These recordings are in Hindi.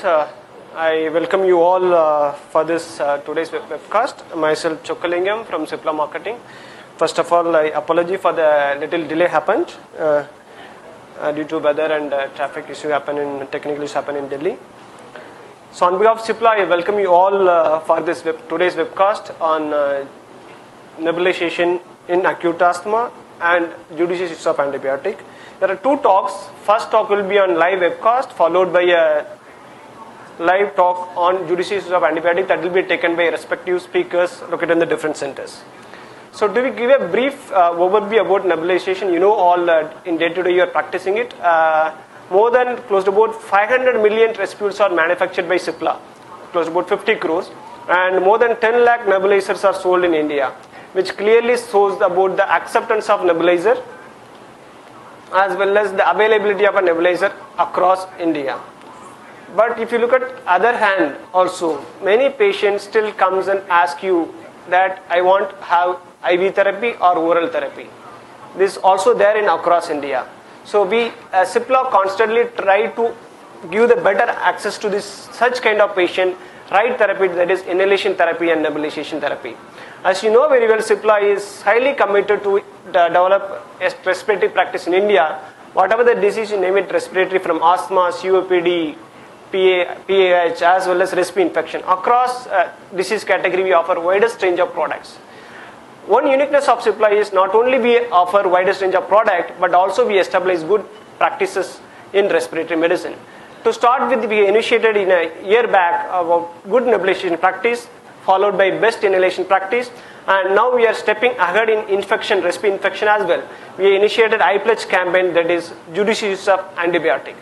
I welcome you all for this today's webcast. Myself Chokkalingam from Cipla Marketing. First of all, I apologize for the little delay happened due to weather and traffic issue technical issues happen in Delhi. So on behalf of Cipla, I welcome you all for this today's webcast on nebulization in acute asthma and judicious use of antibiotic. There are two talks. First talk will be on live webcast, followed by a live talk on judicious use of antibiotic that will be taken by respective speakers located in the different centers. So to give a brief overview about nebulization, you know all in day-to-day you are practicing it. More than close to about 500 million respirators are manufactured by Cipla, close to about 50 crores, and more than 10 lakh nebulizers are sold in India, which clearly shows about the acceptance of nebulizer as well as the availability of a nebulizer across India. But if you look at other hand also, many patients still comes and ask you that I want to have IV therapy or oral therapy. This is also there in across India. So we Cipla constantly try to give the better access to this such kind of patient, right therapy, that is inhalation therapy and nebulization therapy. As you know very well, Cipla is highly committed to develop a respiratory practice in India. Whatever the disease you name it, respiratory, from asthma, COPD, PAH, as well as respiratory infection. Across disease category, we offer widest range of products. One uniqueness of Cipla is not only we offer widest range of product, but also we establish good practices in respiratory medicine. To start with, we initiated in a year back about good nebulization practice, followed by best inhalation practice, and now we are stepping ahead in infection, respiratory infection as well. We initiated I-Pledge campaign, that is judicious use of antibiotic.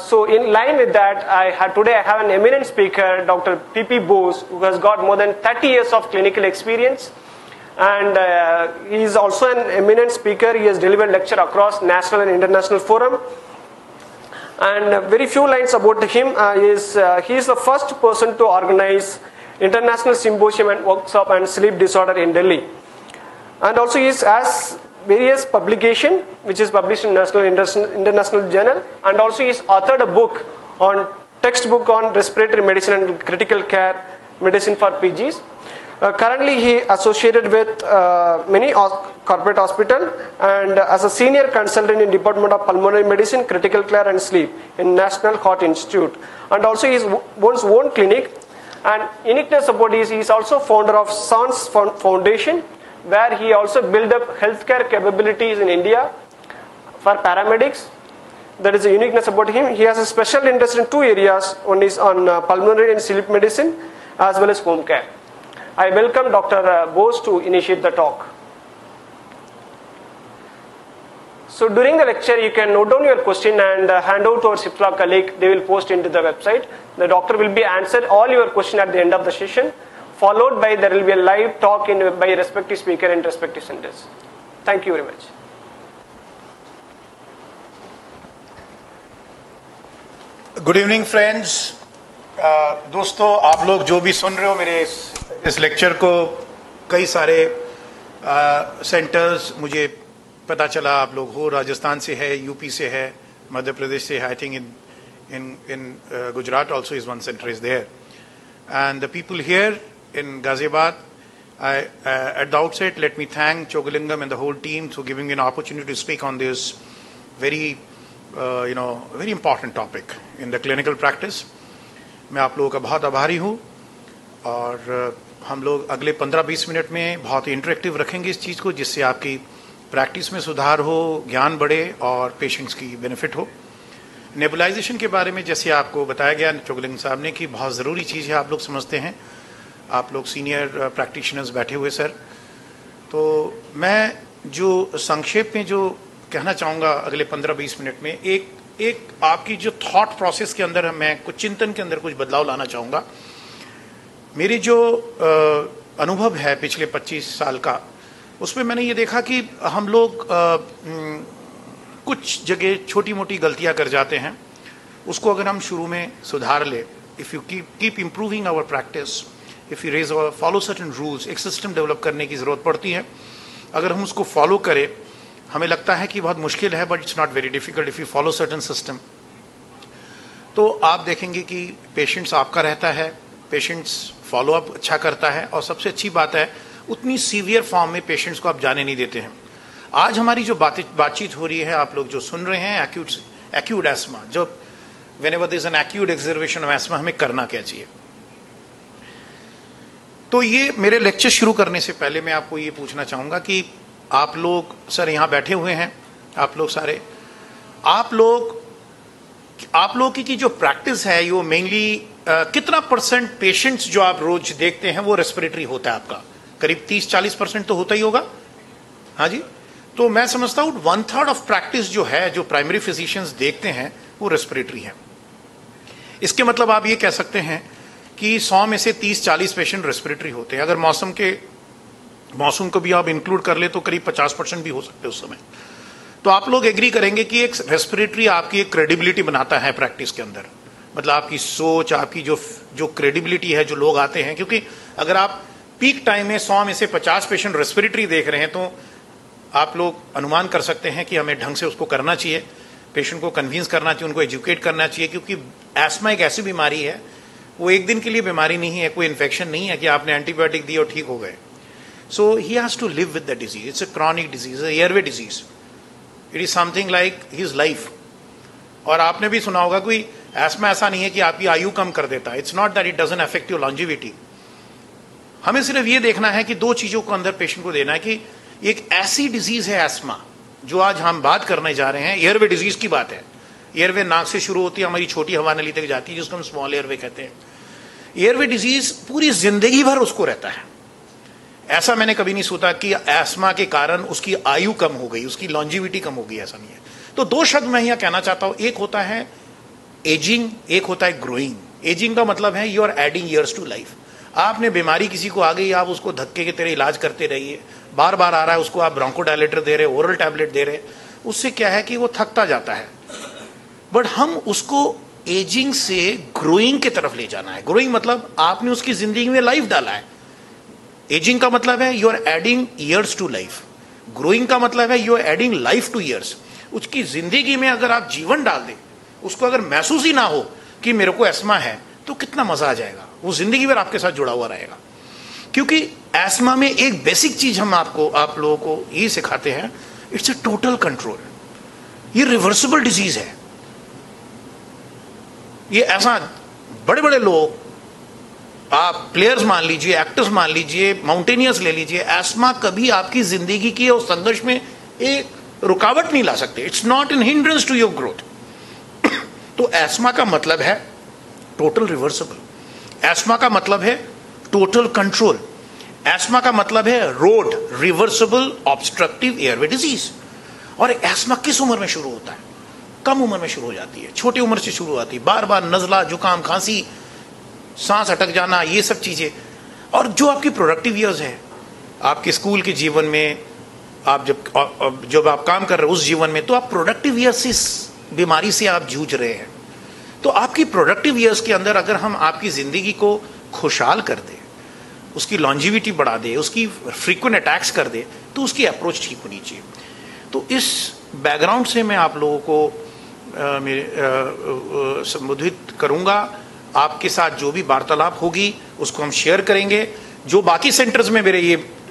So in line with that, today I have an eminent speaker, Dr. P.P. Bose, who has got more than 30 years of clinical experience, and he is also an eminent speaker. He has delivered lecture across national and international forum. And very few lines about him he is the first person to organize international symposium and workshop on sleep disorder in Delhi. And also he has various publication which is published in national international journal, and also he has authored a textbook on respiratory medicine and critical care medicine for PGs. Currently he associated with many corporate hospital and as a senior consultant in Department of Pulmonary Medicine, Critical Care and Sleep in National Heart Institute, and also he owns own clinic. And uniqueness about he is also founder of SANS Foundation, where he also built up healthcare capabilities in India for paramedics. That is a uniqueness about him. He has a special interest in two areas. One is on pulmonary and sleep medicine as well as home care. I welcome Dr. Bose to initiate the talk. So during the lecture, you can note down your question and hand out to our Cipla colleague. They will post into the website. The doctor will be answered all your question at the end of the session, followed by there will be a live talk by respective speaker in respective centers. Thank you very much. Good evening, friends. दोस्तों, आप लोग जो भी सुन रहे हो मेरे इस लेक्चर को, कई सारे सेंटर्स मुझे पता चला आप लोग हो, राजस्थान से है, यूपी से है, मध्य प्रदेश से है. I think in Gujarat also is one center is there, and the people here in Ghaziabad. At the outset, let me thank Chokkalingam and the whole team for giving me an opportunity to speak on this very very important topic in the clinical practice. मैं आप लोगों का बहुत आभारी हूँ, और हम लोग अगले 15-20 मिनट में बहुत ही इंटरेक्टिव रखेंगे इस चीज़ को, जिससे आपकी प्रैक्टिस में सुधार हो, ज्ञान बढ़े और पेशेंट्स की बेनिफिट हो. नेबुलाइजेशन के बारे में जैसे आपको बताया गया चोकलिंग साहब ने कि बहुत ज़रूरी चीज़ है, आप लोग समझते हैं, आप लोग सीनियर प्रैक्टिशनर्स बैठे हुए सर. तो मैं जो संक्षेप में जो कहना चाहूँगा अगले 15-20 मिनट में, एक आपकी जो थॉट प्रोसेस के अंदर मैं कुछ चिंतन के अंदर कुछ बदलाव लाना चाहूँगा. मेरी जो अनुभव है पिछले 25 साल का, उसमें मैंने ये देखा कि हम लोग कुछ जगह छोटी मोटी गलतियां कर जाते हैं. उसको अगर हम शुरू में सुधार ले, if you keep improving our practice, if you raise और फॉलो सर्टेन रूल्स, एक सिस्टम डेवलप करने की ज़रूरत पड़ती है. अगर हम उसको फॉलो करें, हमें लगता है कि बहुत मुश्किल है, but it's not very difficult if you follow certain system. तो आप देखेंगे कि पेशेंट्स आपका रहता है, पेशेंट्स फॉलोअप अच्छा करता है, और सबसे अच्छी बात है उतनी सीवियर फॉर्म में पेशेंट्स को आप जाने नहीं देते हैं। आज हमारी जो बातचीत हो रही है, आप लोग जो सुन रहे हैं, एक्यूट एस्मा, जो whenever there is an acute exacerbation of asthma, हमें करना क्या चाहिए। तो ये मेरे लेक्चर शुरू करने से पहले मैं आपको ये पूछना चाहूंगा कि आप लोग सर यहाँ बैठे हुए हैं, आप लोग सारे, आप लोग की जो प्रैक्टिस है वो मेनली कितना परसेंट पेशेंट्स जो आप रोज देखते हैं वो रेस्पिरेटरी होता है आपका? करीब 30-40% तो होता ही होगा। हाँ जी, तो मैं समझता हूँ 1/3 ऑफ प्रैक्टिस जो है, जो प्राइमरी फिजिशियंस देखते हैं, वो रेस्पिरेटरी है। इसके मतलब आप ये कह सकते हैं कि 100 में से 30-40 पेशेंट रेस्पिरेटरी होते हैं। अगर मौसम को भी आप इंक्लूड कर ले तो करीब 50% भी हो सकते हैं उस समय। तो आप लोग एग्री करेंगे कि एक रेस्पिरेटरी आपकी एक क्रेडिबिलिटी बनाता है प्रैक्टिस के अंदर, मतलब आपकी सोच, आपकी जो क्रेडिबिलिटी है, जो लोग आते हैं। क्योंकि अगर आप पीक टाइम में 100 में से 50 पेशेंट रेस्पिरेटरी देख रहे हैं तो आप लोग अनुमान कर सकते हैं कि हमें ढंग से उसको करना चाहिए, पेशेंट को कन्विंस करना चाहिए, उनको एजुकेट करना चाहिए। क्योंकि एस्मा एक ऐसी बीमारी है, वो एक दिन के लिए बीमारी नहीं है, कोई इन्फेक्शन नहीं है कि आपने एंटीबायोटिक दी और ठीक हो गए। So he has to live with the disease. It's a chronic disease, airway disease, it is something like his life. और आपने भी सुना होगा कोई एस्मा ऐसा नहीं है कि आपकी आयु कम कर देता है। It's not that it doesn't affect your longevity. हमें सिर्फ ये देखना है कि दो चीजों को अंदर पेशेंट को देना है कि एक ऐसी डिजीज है एस्मा, जो आज हम बात करने जा रहे हैं, एयरवे डिजीज की बात है। एयरवे नाक से शुरू होती है, हमारी छोटी हवा नली तक जाती है, जिसको हम स्मॉल एयरवे कहते हैं। एयरवे डिजीज पूरी जिंदगी भर उसको रहता है। ऐसा मैंने कभी नहीं सोचा कि एस्मा के कारण उसकी आयु कम हो गई, उसकी लॉन्जिविटी कम हो गई, ऐसा नहीं है। तो दो शब्द मैं यहां कहना चाहता हूं, एक होता है एजिंग, एक होता है ग्रोइंग। एजिंग का मतलब है you are adding years to life. आपने बीमारी किसी को आ गई, आप उसको धक्के के तरह इलाज करते रहिए, बार बार आ रहा है, उसको आप ब्रोंकोडायलेटर दे रहे, ओरल टैबलेट दे रहे, उससे क्या है कि वो थकता जाता है। बट हम उसको एजिंग से ग्रोइंग की तरफ ले जाना है। ग्रोइंग मतलब आपने उसकी जिंदगी में लाइफ डाला है। एजिंग का मतलब है you are adding years to life, growing का मतलब है you are adding life to years. उसकी जिंदगी में अगर आप जीवन डाल दें, उसको अगर महसूस ही ना हो कि मेरे को एस्मा है, तो कितना मजा आ जाएगा, वो जिंदगी भर आपके साथ जुड़ा हुआ रहेगा। क्योंकि एस्मा में एक बेसिक चीज हम आप लोगों को ये सिखाते हैं, इट्स अ टोटल कंट्रोल। ये रिवर्सिबल डिजीज है। ये ऐसा बड़े बड़े लोग, आप प्लेयर्स मान लीजिए, एक्टर्स मान लीजिए, माउंटेनियर्स ले लीजिए, एस्मा कभी आपकी जिंदगी की और संघर्ष में एक रुकावट नहीं ला सकते। It's not an hindrance to your growth. तो एस्मा का मतलब है टोटल रिवर्सिबल। एस्मा का मतलब है टोटल कंट्रोल। एस्मा का मतलब है road reversible obstructive airway disease. और एस्मा किस उम्र में शुरू होता है? कम उम्र में शुरू हो जाती है, छोटी उम्र से शुरू होती है। बार बार नजला, जुकाम, खांसी, सांस अटक जाना, ये सब चीजें। और जो आपकी प्रोडक्टिव ईयर्स है, आपके स्कूल के जीवन में, आप जब आप काम कर रहे हो उस जीवन में, तो आप प्रोडक्टिव ईयर्स से इस बीमारी से आप जूझ रहे हैं। तो आपकी प्रोडक्टिव ईयर्स के अंदर अगर हम आपकी जिंदगी को खुशहाल कर दें, उसकी लॉन्जिविटी बढ़ा दे, उसकी फ्रीक्वेंट अटैक्स कर दे, तो उसकी अप्रोच ठीक होनी चाहिए। तो इस बैकग्राउंड से मैं आप लोगों को संबोधित करूंगा। आपके साथ जो भी वार्तालाप होगी उसको हम शेयर करेंगे। जो बाकी सेंटर्स में मेरे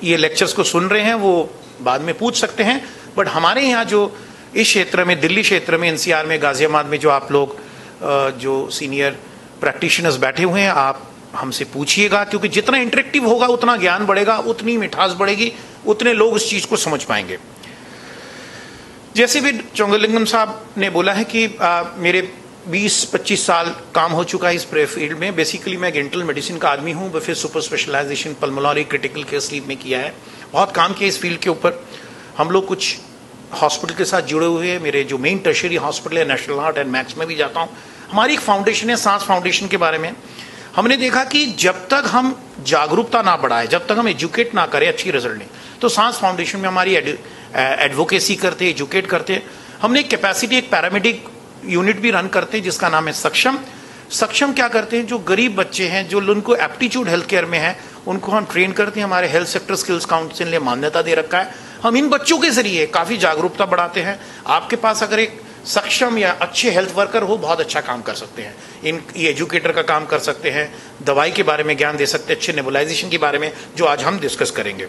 ये लेक्चर्स को सुन रहे हैं वो बाद में पूछ सकते हैं, बट हमारे यहाँ जो इस क्षेत्र में, दिल्ली क्षेत्र में, एनसीआर में, गाजियाबाद में जो आप लोग जो सीनियर प्रैक्टिशनर्स बैठे हुए हैं, आप हमसे पूछिएगा। क्योंकि जितना इंटरेक्टिव होगा उतना ज्ञान बढ़ेगा, उतनी मिठास बढ़ेगी, उतने लोग उस चीज को समझ पाएंगे। जैसे भी चोंगलिंगम साहब ने बोला है कि मेरे 20-25 साल काम हो चुका है इस फील्ड में। बेसिकली मैं इंटरनल मेडिसिन का आदमी हूँ, फिर super specialisation pulmonary critical care sleep में किया है। बहुत काम किया इस फील्ड के ऊपर। हम लोग कुछ हॉस्पिटल के साथ जुड़े हुए हैं। मेरे जो मेन टर्शियरी हॉस्पिटल है, नेशनल हार्ट एंड मैक्स में भी जाता हूँ। हमारी एक फाउंडेशन है, सांस फाउंडेशन के बारे में। हमने देखा कि जब तक हम जागरूकता ना बढ़ाए, जब तक हम एजुकेट ना करें, अच्छी रिजल्ट नहीं। तो सांस फाउंडेशन में हमारी एडवोकेसी करते, एजुकेट करते। हमने एक कैपेसिटी, एक पैरामेडिक यूनिट भी रन करते हैं जिसका नाम है सक्षम। सक्षम क्या करते हैं, जो गरीब बच्चे हैं, जो उनको एप्टीट्यूड हेल्थ केयर में है, उनको हम ट्रेन करते हैं। हमारे हेल्थ सेक्टर स्किल्स काउंसिल ने मान्यता दे रखा है। हम इन बच्चों के जरिए काफी जागरूकता बढ़ाते हैं। आपके पास अगर एक सक्षम या अच्छे हेल्थ वर्कर हो, बहुत अच्छा काम कर सकते हैं। ये एजुकेटर का काम कर सकते हैं, दवाई के बारे में ज्ञान दे सकते हैं, अच्छे नेबुलाइजेशन के बारे में, जो आज हम डिस्कस करेंगे।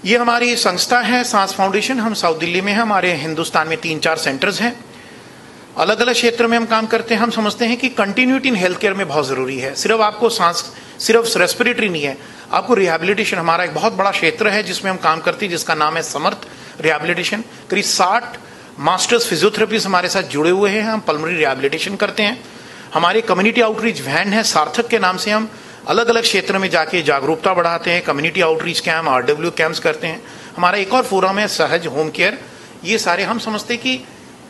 ये हमारी संस्था है सांस फाउंडेशन, हम साउथ दिल्ली में हैं। हमारे हिंदुस्तान में 3-4 सेंटर्स हैं, अलग अलग क्षेत्र में हम काम करते हैं। हम समझते हैं कि कंटिन्यूटी इन हेल्थ केयर में बहुत ज़रूरी है। सिर्फ आपको सांस, सिर्फ रेस्पिरेटरी नहीं है, आपको रिहैबिलिटेशन, हमारा एक बहुत बड़ा क्षेत्र है जिसमें हम काम करते हैं, जिसका नाम है समर्थ रिहैबिलिटेशन। करीब 60 मास्टर्स फिजियोथेरेपिस्ट हमारे साथ जुड़े हुए हैं। हम पल्मोनरी रिहैबिलिटेशन करते हैं। हमारे कम्युनिटी आउटरीच वैन है सार्थक के नाम से, हम अलग अलग क्षेत्र में जाके जागरूकता बढ़ाते हैं। Community outreach camp, RW camps करते हैं। हमारा एक और फोरम है सहज होम केयर। ये सारे हम समझते हैं कि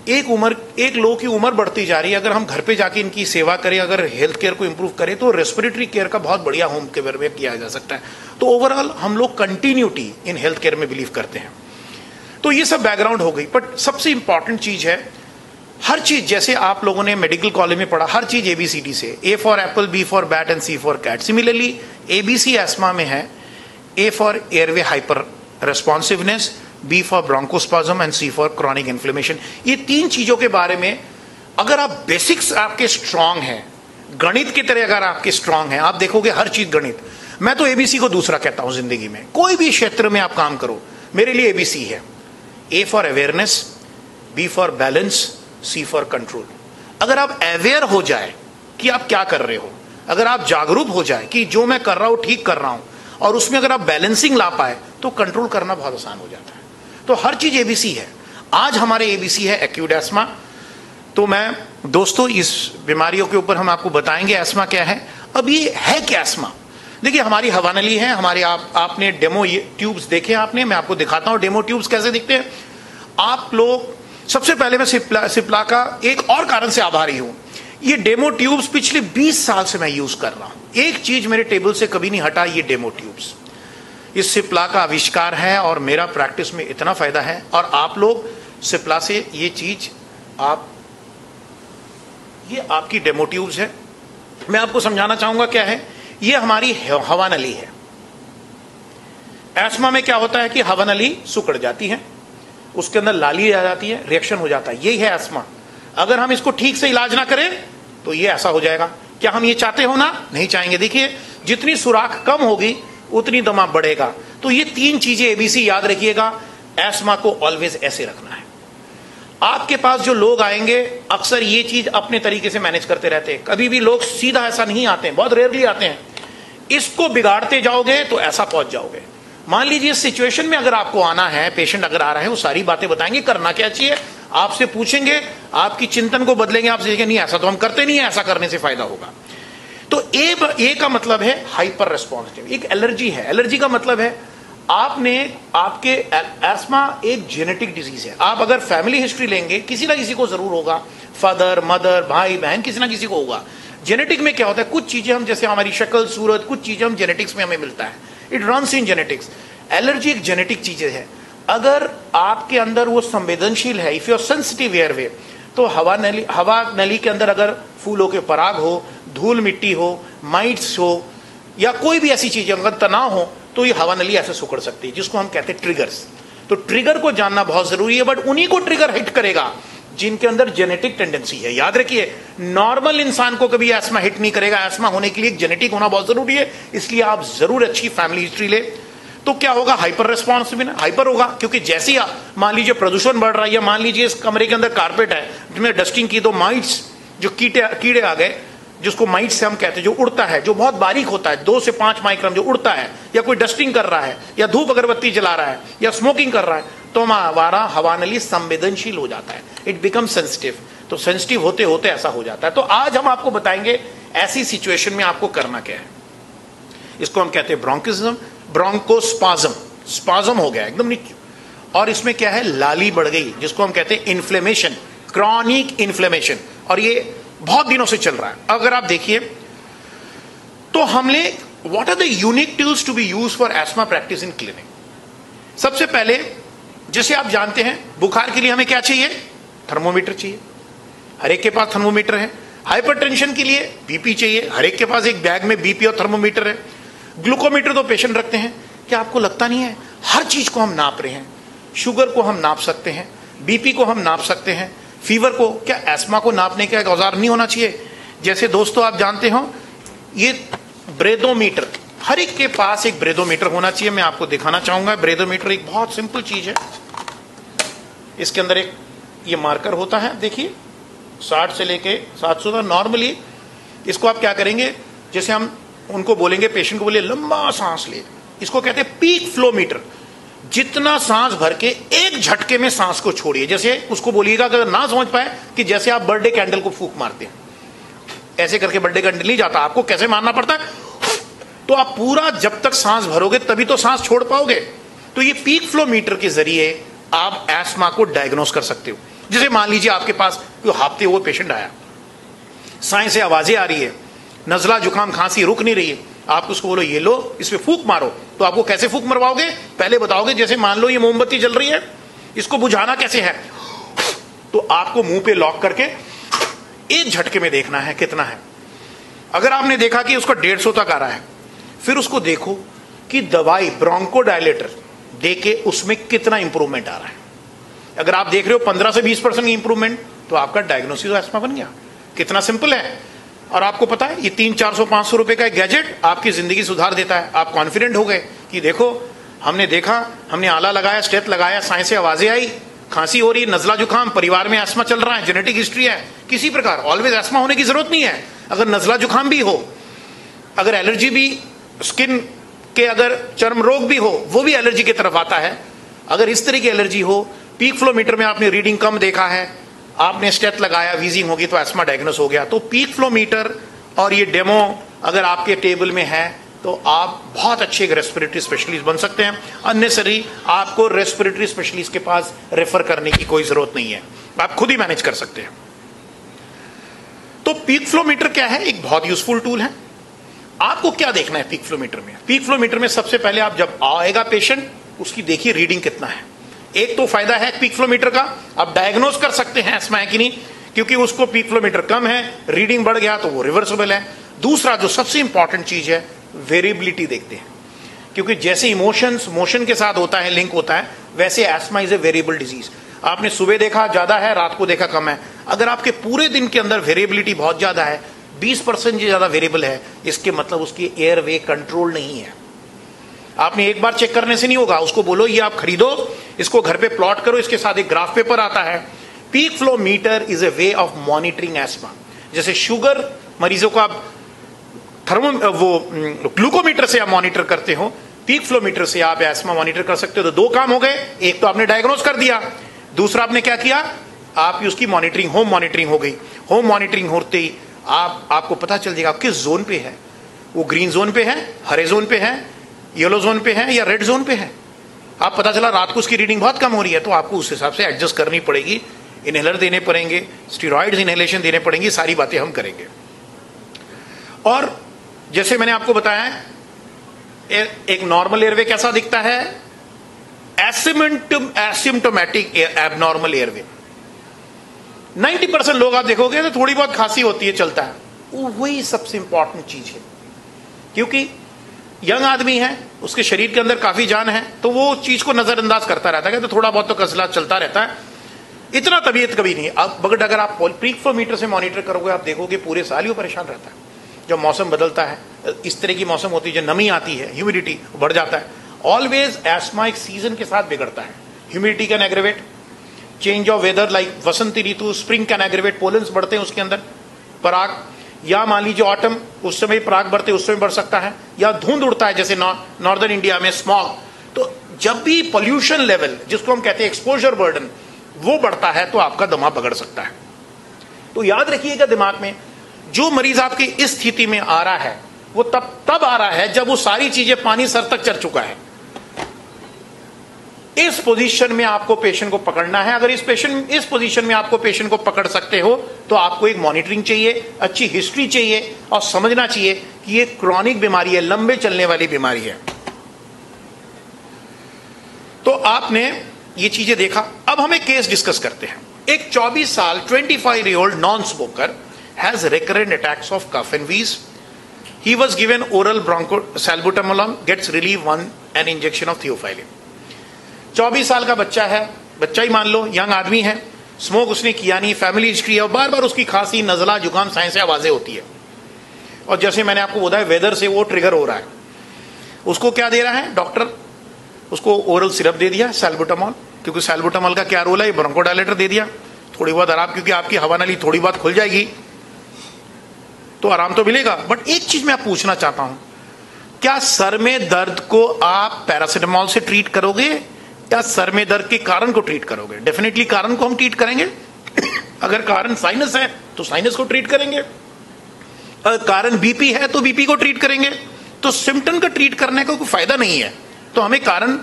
एक लोग की उम्र बढ़ती जा रही है, अगर हम घर पे जाके इनकी सेवा करें, अगर हेल्थ केयर को इंप्रूव करें, तो रेस्पिरेटरी केयर का बहुत बढ़िया होम केयर में किया जा सकता है। तो ओवरऑल हम लोग कंटिन्यूटी इन हेल्थ केयर में बिलीव करते हैं। तो ये सब बैकग्राउंड हो गई, बट सबसे इंपॉर्टेंट चीज है, हर चीज जैसे आप लोगों ने मेडिकल कॉलेज में पढ़ा, हर चीज ABCD से, A for apple, B for bat and C for cat. Similarly ABC asthma में है, A for airway hyper responsiveness, B for bronchospasm and C for chronic inflammation. ये 3 चीजों के बारे में अगर आप बेसिक्स आपके स्ट्रांग हैं, गणित की तरह अगर आपके स्ट्रांग हैं, आप देखोगे हर चीज गणित। मैं तो ABC को दूसरा कहता हूं जिंदगी में। कोई भी क्षेत्र में आप काम करो, मेरे लिए ABC है। A for awareness, B for balance, C for control. अगर आप अवेयर हो जाए कि आप क्या कर रहे हो, अगर आप जागरूक हो जाए कि जो मैं कर रहा हूं ठीक कर रहा हूं, और उसमें अगर आप बैलेंसिंग ला पाए, तो कंट्रोल करना बहुत आसान हो जाता है। तो हर चीज ABC है। आज हमारे ABC है एक्यूट एस्मा। तो मैं दोस्तों इस बीमारियों के ऊपर हम आपको बताएंगे एस्मा क्या है। अब ये है क्या एस्मा? देखिए हमारी हवा नली है, हमारी आपने डेमो ट्यूब्स देखे आपने, मैं आपको दिखाता हूं डेमो ट्यूब्स कैसे दिखते हैं। आप लोग, सबसे पहले मैं सिप्ला का एक और कारण से आभारी हूं। ये डेमो ट्यूब्स पिछले 20 साल से मैं यूज कर रहा हूं, एक चीज मेरे टेबल से कभी नहीं हटा, ये डेमो ट्यूब्स। इस सिप्ला का आविष्कार है और मेरा प्रैक्टिस में इतना फायदा है। और आप लोग सिप्ला से ये चीज, ये आपकी डेमो ट्यूब्स है। मैं आपको समझाना चाहूंगा क्या है। ये हमारी हवा नली है। एस्मा में क्या होता है कि हवा नली सिकुड़ जाती है, उसके अंदर लाली आ जाती है, रिएक्शन हो जाता है। यही है एस्मा। अगर हम इसको ठीक से इलाज ना करें तो ये ऐसा हो जाएगा। क्या हम ये चाहते हो ना? नहीं चाहेंगे। देखिए जितनी सुराख कम होगी उतनी दमा बढ़ेगा। तो ये 3 चीजें ABC याद रखिएगा। एस्मा को ऑलवेज ऐसे रखना है। आपके पास जो लोग आएंगे अक्सर ये चीज अपने तरीके से मैनेज करते रहते हैं। कभी भी लोग सीधा ऐसा नहीं आते हैं, बहुत रेयरली आते हैं। इसको बिगाड़ते जाओगे तो ऐसा पहुंच जाओगे। मान लीजिए इस सिचुएशन में अगर आपको आना है, पेशेंट अगर आ रहा है, वो सारी बातें बताएंगे, करना क्या चाहिए, आपसे पूछेंगे, आपकी चिंतन को बदलेंगे, आपसे कहेंगे नहीं ऐसा तो हम करते नहीं है, ऐसा करने से फायदा होगा। तो ए का मतलब है हाइपर रेस्पॉन्सिव, एक एलर्जी है। एलर्जी का मतलब है आपके एस्मा एक जेनेटिक डिजीज है। आप अगर फैमिली हिस्ट्री लेंगे, किसी ना किसी को जरूर होगा, फादर मदर भाई बहन किसी ना किसी को होगा। जेनेटिक में क्या होता है, कुछ चीजें हम, जैसे हमारी शक्ल सूरत, कुछ चीजें हम जेनेटिक्स में हमें मिलता है, it runs in genetics. Allergy एक जेनेटिक चीज है। अगर आपके अंदर वो संवेदनशील है, if you are sensitive airway, तो हवा नली के अंदर अगर फूलों के पराग हो, धूल मिट्टी हो, माइट्स हो, या कोई भी ऐसी चीजें अगर तनाव हो, तो ये हवा नली ऐसे सिकुड़ सकती है, जिसको हम कहते हैं ट्रिगर्स। तो ट्रिगर को जानना बहुत जरूरी है, बट उन्हीं को ट्रिगर हिट करेगा जिनके अंदर जेनेटिक टेंडेंसी है। याद रखिए, नॉर्मल इंसान को कभी एस्मा हिट नहीं करेगा। एस्मा होने के लिए जेनेटिक होना बहुत जरूरी है, इसलिए आप जरूर अच्छी फैमिली हिस्ट्री ले। तो क्या होगा, हाइपर रेस्पॉन्सिव हाइपर होगा, क्योंकि जैसे ही मान लीजिए प्रदूषण बढ़ रहा है, या मान लीजिए इस कमरे के अंदर कारपेट है, जिसमें डस्टिंग की, तो माइट्स, जो कीड़े आ गए, जिसको माइट से हम कहते हैं, जो उड़ता है, जो बहुत बारीक होता है, 2 से 5 माइक्रोन जो उड़ता है, या कोई डस्टिंग कर रहा है, या धूप अगरबत्ती जला रहा है, या स्मोकिंग कर रहा है, तो हमारा हवा नली संवेदनशील हो जाता है, इट बिकम सेंसिटिव। तो सेंसिटिव होते होते ऐसा हो जाता है। तो आज हम आपको बताएंगे ऐसी सिचुएशन में आपको करना क्या है। इसको हम कहते हैं ब्रोंकिज्म, ब्रोंकोस्पाज्म, स्पाज्म हो गया एकदम नीचे, और इसमें क्या है, लाली बढ़ गई, जिसको हम कहते हैं इन्फ्लेमेशन, क्रॉनिक इन्फ्लेमेशन, और ये बहुत दिनों से चल रहा है। अगर आप देखिए तो हमने what are the unique tools to be use for asthma practice in clinic. सबसे पहले, जैसे आप जानते हैं, बुखार के लिए हमें क्या चाहिए, थर्मोमीटर चाहिए, हर एक के पास थर्मोमीटर है। हाइपरटेंशन के लिए बीपी चाहिए, हर एक के पास एक बैग में बीपी और थर्मोमीटर है। ग्लूकोमीटर तो पेशेंट रखते हैं। क्या आपको लगता नहीं है हर चीज को हम नाप रहे हैं? शुगर को हम नाप सकते हैं, बीपी को हम नाप सकते हैं, फीवर को। क्या एस्मा को नापने का एक औजार नहीं होना चाहिए? जैसे दोस्तों आप जानते हो ये ब्रेदोमीटर, हर एक के पास एक ब्रेदोमीटर होना चाहिए। मैं आपको दिखाना चाहूंगा। ब्रेदोमीटर एक बहुत सिंपल चीज है। इसके अंदर एक ये मार्कर होता है, देखिए 60 से लेके 700 तक। नॉर्मली इसको आप क्या करेंगे, जैसे हम उनको बोलेंगे, पेशेंट को बोलिए लंबा सांस ले, इसको कहते हैं पीक फ्लो मीटर। जितना सांस भर के एक झटके में सांस को छोड़िए। जैसे उसको बोलिएगा, अगर ना समझ पाए, कि जैसे आप बर्थडे कैंडल को फूंक मारते हैं, ऐसे करके बर्थडे कैंडल नहीं जाता, आपको कैसे मारना पड़ता है। तो आप पूरा जब तक सांस भरोगे तभी तो सांस छोड़ पाओगे। तो ये पीक फ्लो मीटर के जरिए आप एस्मा को डायग्नोस कर सकते हो। जैसे मान लीजिए आपके पास कोई हाफते हुए पेशेंट आया, सांस से आवाजें आ रही है, नजला जुकाम खांसी रुक नहीं रही है, आप उसको बोलो ये लो इस पे फूंक मारो। तो आपको कैसे फूंक मरवाओगे? पहले बताओगे, जैसे मान लो ये मोमबत्ती जल रही है, इसको बुझाना कैसे है। तो आपको मुंह पे लॉक करके एक झटके में देखना है कितना है। अगर आपने देखा कि उसका 150 तक आ रहा है, फिर उसको देखो कि दवाई ब्रोंकोडायलेटर देके उसमें कितना इंप्रूवमेंट आ रहा है। अगर आप देख रहे हो 15 से 20% की इंप्रूवमेंट, तो आपका डायग्नोसिस एस्मा बन गया। कितना सिंपल है। और आपको पता है ये 300-400-500 रुपए का एक गैजेट आपकी जिंदगी सुधार देता है। आप कॉन्फिडेंट हो गए कि देखो हमने देखा, हमने आला लगाया, स्टेप लगाया, सांस से आवाजें आई, खांसी हो रही, नजला जुकाम, परिवार में एस्मा चल रहा है, जेनेटिक हिस्ट्री है किसी प्रकार। ऑलवेज एस्मा होने की जरूरत नहीं है। अगर नजला जुकाम भी हो, अगर एलर्जी भी, स्किन के अगर चर्म रोग भी हो, वो भी एलर्जी की तरफ आता है। अगर इस तरह की एलर्जी हो, पीक फ्लो मीटर में आपने रीडिंग कम देखा है, आपने स्टेट लगाया, वीजिंग होगी, तो एस्मा डायग्नोस हो गया। तो पीक फ्लो मीटर और ये डेमो अगर आपके टेबल में है, तो आप बहुत अच्छे एक रेस्पिरेटरी स्पेशलिस्ट बन सकते हैं। अननेसेसरी आपको रेस्पिरेटरी स्पेशलिस्ट के पास रेफर करने की कोई जरूरत नहीं है, आप खुद ही मैनेज कर सकते हैं। तो पीक फ्लो मीटर क्या है? एक बहुत यूजफुल टूल है। आपको क्या देखना है पीक फ्लो मीटर में? पीक फ्लो मीटर में सबसे पहले आप जब आएगा पेशेंट, उसकी देखिए रीडिंग कितना है। एक तो फायदा है पीक फ्लो मीटर का, आप डायग्नोस कर सकते हैं एस्मा है कि नहीं, क्योंकि उसको पीक फ्लो मीटर कम है, रीडिंग बढ़ गया तो वो रिवर्सिबल है। दूसरा जो सबसे इंपॉर्टेंट चीज है, वेरिएबिलिटी देखते हैं, क्योंकि जैसे इमोशंस मोशन के साथ होता है, लिंक होता है, वैसे ESMA is a variable disease. आपने सुबह देखा ज्यादा है, रात को देखा कम है। अगर आपके पूरे दिन के अंदर वेरिएबिलिटी बहुत ज्यादा है, 20% ज्यादा वेरिएबल है, इसके मतलब उसकी एयरवे कंट्रोल नहीं है। आपने एक बार चेक करने से नहीं होगा, उसको बोलो ये आप खरीदो, इसको घर पे प्लॉट करो, इसके साथ एक ग्राफ पेपर आता है। Peak flow meter is a way of monitoring ESMA. जैसे शुगर मरीजों को आप ग्लूकोमीटर से आप मॉनिटर करते हो, पीक फ्लो मीटर से आप एस्मा मॉनिटर कर सकते हो। तो 2 काम हो गए, एक तो आपने डायग्नोस कर दिया, दूसरा आपने क्या किया, आप उसकी मॉनिटरिंग, होम मॉनिटरिंग हो गई। होम मॉनिटरिंग होते ही आपको पता चल जाएगा किस जोन पे है, वो ग्रीन जोन पे है, हरे जोन पे है, येलो जोन पे है या रेड जोन पे है। आप पता चला रात को उसकी रीडिंग बहुत कम हो रही है, तो आपको उस हिसाब से एडजस्ट करनी पड़ेगी, इनहेलर देने पड़ेंगे, स्टेरॉइड्स इनहेलेशन देने पड़ेंगे, सारी बातें हम करेंगे। और जैसे मैंने आपको बताया एक नॉर्मल एयरवे कैसा दिखता है, एसिम्टोमेटिक एबनॉर्मल एयरवे। 90% लोग आप देखोगे तो थोड़ी बहुत खांसी होती है, चलता है, वही सबसे इंपॉर्टेंट चीज है। क्योंकि यंग आदमी है, उसके शरीर के अंदर काफी जान है, तो वो चीज को नजरअंदाज करता रहता है, तो थोड़ा बहुत तो कसला चलता रहता है, इतना तबीयत कभी नहीं। अब अगर आप पीक फ्लो मीटर से मॉनिटर करोगे, आप देखोगे पूरे साल ही वो परेशान रहता है। जब मौसम बदलता है, इस तरह की मौसम होती है, जो नमी आती है, ह्यूमिडिटी बढ़ जाता है। ऑलवेज एस्मा एक सीजन के साथ बिगड़ता है। Humidity can aggravate, change of weather like वसंती ऋतु, स्प्रिंग कैन एग्रेवेट, पोलन्स बढ़ते हैं उसके अंदर, पराग, या मान लीजिए ऑटम, उस समय पराग बढ़ते, उस समय बढ़ सकता है, या धुंध उड़ता है जैसे नॉर्दर्न इंडिया में स्मॉग। तो जब भी पोल्यूशन लेवल, जिसको हम कहते हैं एक्सपोजर बर्डन, वो बढ़ता है, तो आपका दमा बिगड़ सकता है। तो याद रखिएगा दिमाग में, जो मरीज आपकी इस स्थिति में आ रहा है, वो तब आ रहा है जब वो सारी चीजें पानी सर तक चढ़ चुका है। इस पोजीशन में आपको पेशेंट को पकड़ना है। अगर इस पोजीशन में आपको पेशेंट को पकड़ सकते हो, तो आपको एक मॉनिटरिंग चाहिए, अच्छी हिस्ट्री चाहिए, और समझना चाहिए कि ये क्रॉनिक बीमारी है, लंबे चलने वाली बीमारी है। तो आपने ये चीजें देखा। अब हम एक केस डिस्कस करते हैं। एक 24 साल 25-year-old non smoker has recurrent attacks of cough and wheeze. He was given oral salbutamol, gets relief on an injection of theophylline. 24 साल का बच्चा है, बच्चा ही मान लो, यंग आदमी है, स्मोक उसने किया नहीं, फैमिली हिस्ट्री है, और बार बार उसकी खांसी, नजला, जुकाम, सांस से आवाजें होती है, और जैसे मैंने आपको बताया वेदर से वो ट्रिगर हो रहा है, उसको क्या दे रहा है डॉक्टर? उसको ओरल सिरप दे दिया सैल्बुटामॉल, क्योंकि सैल्बुटामॉल का क्या रोल है, ब्रोंकोडायलेटर दे दिया, थोड़ी बहुत आराम, क्योंकि आपकी हवा नली थोड़ी बहुत खुल जाएगी तो आराम तो मिलेगा। बट एक चीज मैं पूछना चाहता हूं, क्या सर में दर्द को आप पैरासिटामॉल से ट्रीट करोगे या सर में दर्द के कारण को ट्रीट करोगे? डेफिनेटली कारण को हम ट्रीट करेंगे। अगर कारण साइनस है तो साइनस को ट्रीट करेंगे, अगर कारण बीपी है तो बीपी को ट्रीट करेंगे। तो सिम्टम का ट्रीट करने का कोई फायदा नहीं है, तो हमें कारण,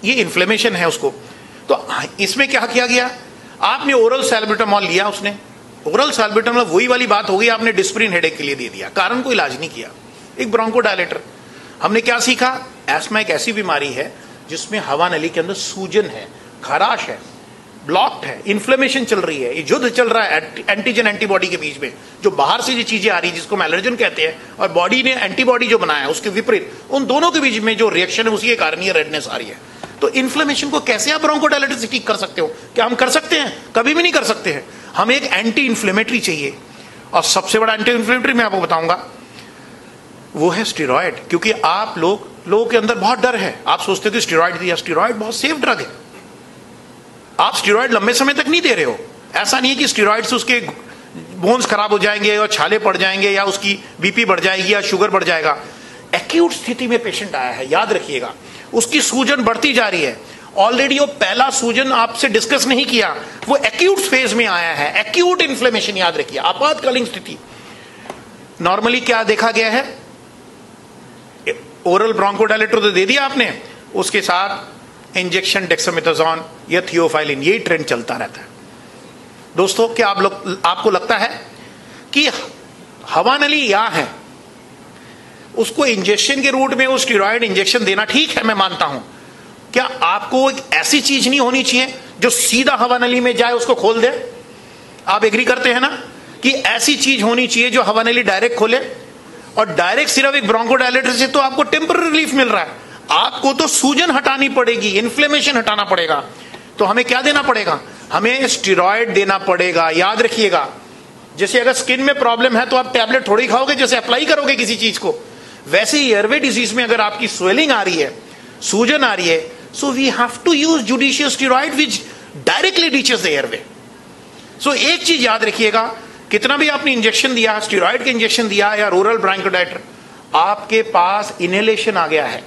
ये इन्फ्लेमेशन है उसको, तो इसमें क्या किया गया, आपने ओरल सैल्बुटामॉल लिया, उसने ओरल सैल्बुटामॉल, वही वाली बात हो गई, आपने डिस्प्रिन हेडेक के लिए दे दिया, कारण को इलाज नहीं किया, एक ब्रोंकोडायलेटर। हमने क्या सीखा, एस्मा एक ऐसी बीमारी है जिसमें हवा नली के अंदर सूजन है, खराश है, ब्लॉक्ड है, इन्फ्लेमेशन चल रही है, ये युद्ध चल रहा है एंटीजन एंटीबॉडी के बीच में, जो बाहर से जो चीजें आ रही है जिसको हम एलर्जन कहते हैं, और बॉडी ने एंटीबॉडी जो बनाया है उसके विपरीत, उन दोनों के बीच में जो रिएक्शन है उसी के कारण ये रेडनेस आ रही है। तो इन्फ्लेमेशन को कैसे आप ब्रोंकोडायलेटर से ठीक कर सकते हो? क्या हम कर सकते हैं? कभी भी नहीं कर सकते हैं। हमें एक एंटी इन्फ्लेमेटरी चाहिए, और सबसे बड़ा एंटी इन्फ्लेमेटरी मैं आपको बताऊंगा वो है स्टेरॉयड। क्योंकि आप लोगों के अंदर बहुत डर है, आप सोचते हो कि स्टेरॉयड दिया, स्टेरॉयड बहुत सेफ ड्रग है, आप स्टेरॉयड लंबे समय तक नहीं दे रहे हो। ऐसा नहीं है कि स्टेरॉयड से उसके बोन्स खराब हो जाएंगे और छाले पड़ जाएंगे या उसकी बीपी बढ़ जाएगी या शुगर बढ़ जाएगा। एक्यूट स्थिति में पेशेंट आया है, याद रखिएगा, उसकी सूजन बढ़ती जा रही है, ऑलरेडी वो पहला सूजन आपसे डिस्कस नहीं किया, वो एक्यूट फेज में आया है, एक्यूट इन्फ्लेमेशन, याद रखिए, आपातकालीन स्थिति। नॉर्मली क्या देखा गया है, ओरल ब्रोंकोडायलेटर तो दे दिया आपने, उसके साथ इंजेक्शन डेक्सामेथासोन या थियोफाइलिन, यही ट्रेंड चलता रहता है। दोस्तों, क्या आपको लगता है कि हवा नली या है, उसको इंजेक्शन के रूट में वो स्टेरॉयड इंजेक्शन देना ठीक है, मैं मानता हूं। क्या आपको एक ऐसी चीज नहीं होनी चाहिए जो सीधा हवा नली में जाए, उसको खोल दे? आप एग्री करते हैं ना कि ऐसी चीज होनी चाहिए जो हवा नली डायरेक्ट खोले, और डायरेक्ट सिर्फ एक ब्रोंकोडायलेटर से तो आपको टेम्पररी रिलीफ मिल रहा है, आपको तो सूजन हटानी पड़ेगी, इन्फ्लेमेशन हटाना पड़ेगा। तो हमें क्या देना पड़ेगा, हमें स्टेरॉयड देना पड़ेगा, याद रखिएगा। जैसे अगर स्किन में प्रॉब्लम है तो आप टैबलेट थोड़ी खाओगे, जैसे अप्लाई करोगे किसी चीज को, वैसे ही एयरवे डिजीज में अगर आपकी स्वेलिंग आ रही है, सूजन आ रही है, so we have to use judicious steroid which directly reaches the airway. So एक चीज याद रखिएगा, कितना भी आपने इंजेक्शन दिया, स्टेरॉयड के इंजेक्शन दिया या ओरल ब्रोंकोडायलेटर, आपके पास इनहेलेशन आ गया है,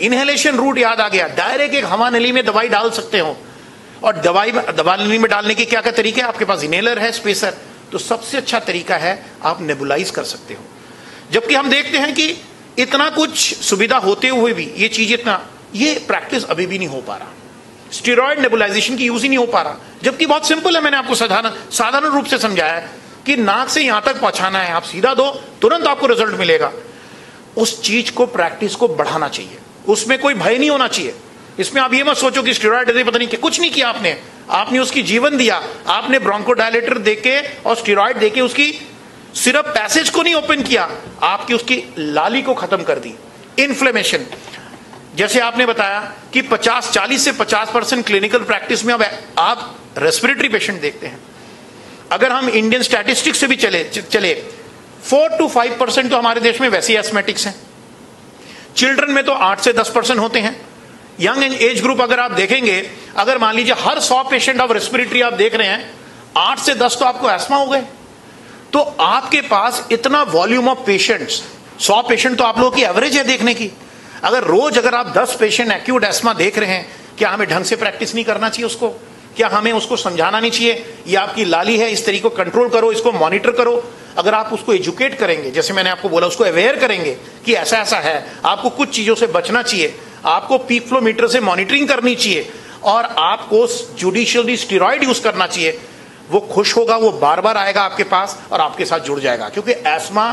इनहेलेशन रूट याद आ गया, डायरेक्ट एक हवा नली में दवाई डाल सकते हो। और दवा नली में डालने के क्या क्या तरीके हैं, आपके पास इनहेलर है, स्पेसर, तो सबसे अच्छा तरीका है आप नेबुलाइज कर सकते हो। जबकि हम देखते हैं कि इतना कुछ सुविधा होते हुए भी ये चीज ये प्रैक्टिस अभी भी नहीं हो पा रहा, स्टेरॉयड नेबुलाइजेशन की यूज ही नहीं हो पा रहा। जबकि बहुत सिंपल है, मैंने आपको साधारण रूप से समझाया है कि नाक से यहां तक पहुंचाना है, आप सीधा दो, तुरंत आपको रिजल्ट मिलेगा। उस चीज को, प्रैक्टिस को बढ़ाना चाहिए, उसमें कोई भय नहीं होना चाहिए। इसमें आप ये मत सोचो कि स्टेरॉयड दे पता नहीं क्या, कुछ नहीं किया आपने उसकी जीवन दिया, आपने ब्रोंकोडायलेटर देके और स्टेरॉयड देके उसकी सिर्फ पैसेज को नहीं ओपन किया, आपकी उसकी लाली को खत्म कर दी। इन्फ्लेमेशन, जैसे आपने बताया कि 40 से 50% क्लिनिकल प्रैक्टिस में अब आप रेस्पिरेटरी पेशेंट देखते हैं। अगर हम इंडियन स्टैटिस्टिक्स से भी चले 4 to 5% तो हमारे देश में वैसे ही एस्थमेटिक्स हैं। चिल्ड्रन में तो 8 से 10% होते हैं। यंग एज ग्रुप अगर आप देखेंगे, अगर मान लीजिए हर 100 पेशेंट ऑफ रेस्पिरेटरी आप देख रहे हैं, 8 से 10 तो आपको एस्मा हो गए। तो आपके पास इतना वॉल्यूम ऑफ पेशेंट्स, 100 पेशेंट तो आप लोगों की एवरेज है देखने की। अगर रोज अगर आप 10 पेशेंट एक्यूट एस्मा देख रहे हैं, क्या हमें ढंग से प्रैक्टिस नहीं करना चाहिए उसको? क्या हमें उसको समझाना नहीं चाहिए, ये आपकी लाली है, इस तरीके को कंट्रोल करो, इसको मॉनिटर करो। अगर आप उसको एजुकेट करेंगे, जैसे मैंने आपको बोला, उसको अवेयर करेंगे कि ऐसा ऐसा है, आपको कुछ चीजों से बचना चाहिए, आपको पीक फ्लो मीटर से मॉनिटरिंग करनी चाहिए, और आपको जुडिशियली स्टेरॉयड यूज करना चाहिए, वो खुश होगा, वो बार बार आएगा आपके पास और आपके साथ जुड़ जाएगा। क्योंकि एस्मा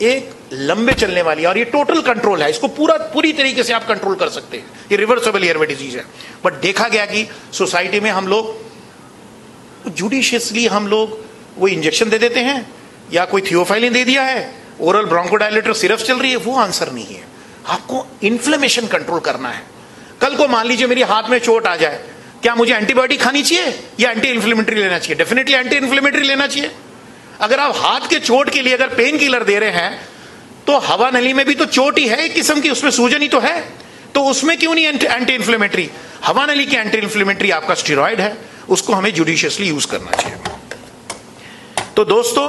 एक लंबे चलने वाली है और ये टोटल कंट्रोल है, इसको पूरी तरीके से आप कंट्रोल कर सकते हैं। ये रिवर्सिबल एयरवे डिजीज है। बट देखा गया कि सोसाइटी में हम लोग जुडिशियसली वो इंजेक्शन दे देते हैं, या कोई थियोफाइलिन दे दिया है, ओरल ब्रोंकोडायलेटर सिर्फ चल रही है, वो आंसर नहीं है। आपको इन्फ्लेमेशन कंट्रोल करना है। कल को मान लीजिए मेरी हाथ में चोट आ जाए, क्या मुझे एंटीबायोटिक खानी चाहिए या एंटी इन्फ्लेमेटरी लेना चाहिए? डेफिनेटली एंटी इन्फ्लेमेटरी लेना चाहिए। अगर आप हाथ के चोट के लिए अगर पेन किलर दे रहे हैं तो हवा नली में भी तो चोट ही है एक किस्म की, उसमें सूजन ही तो है, तो उसमें क्यों नहीं एंटी इन्फ्लेमेटरी? हवा नली की एंटी इन्फ्लेमेटरी आपका स्टेरॉइड है, उसको हमें जुडिशियसली यूज करना चाहिए। तो दोस्तों,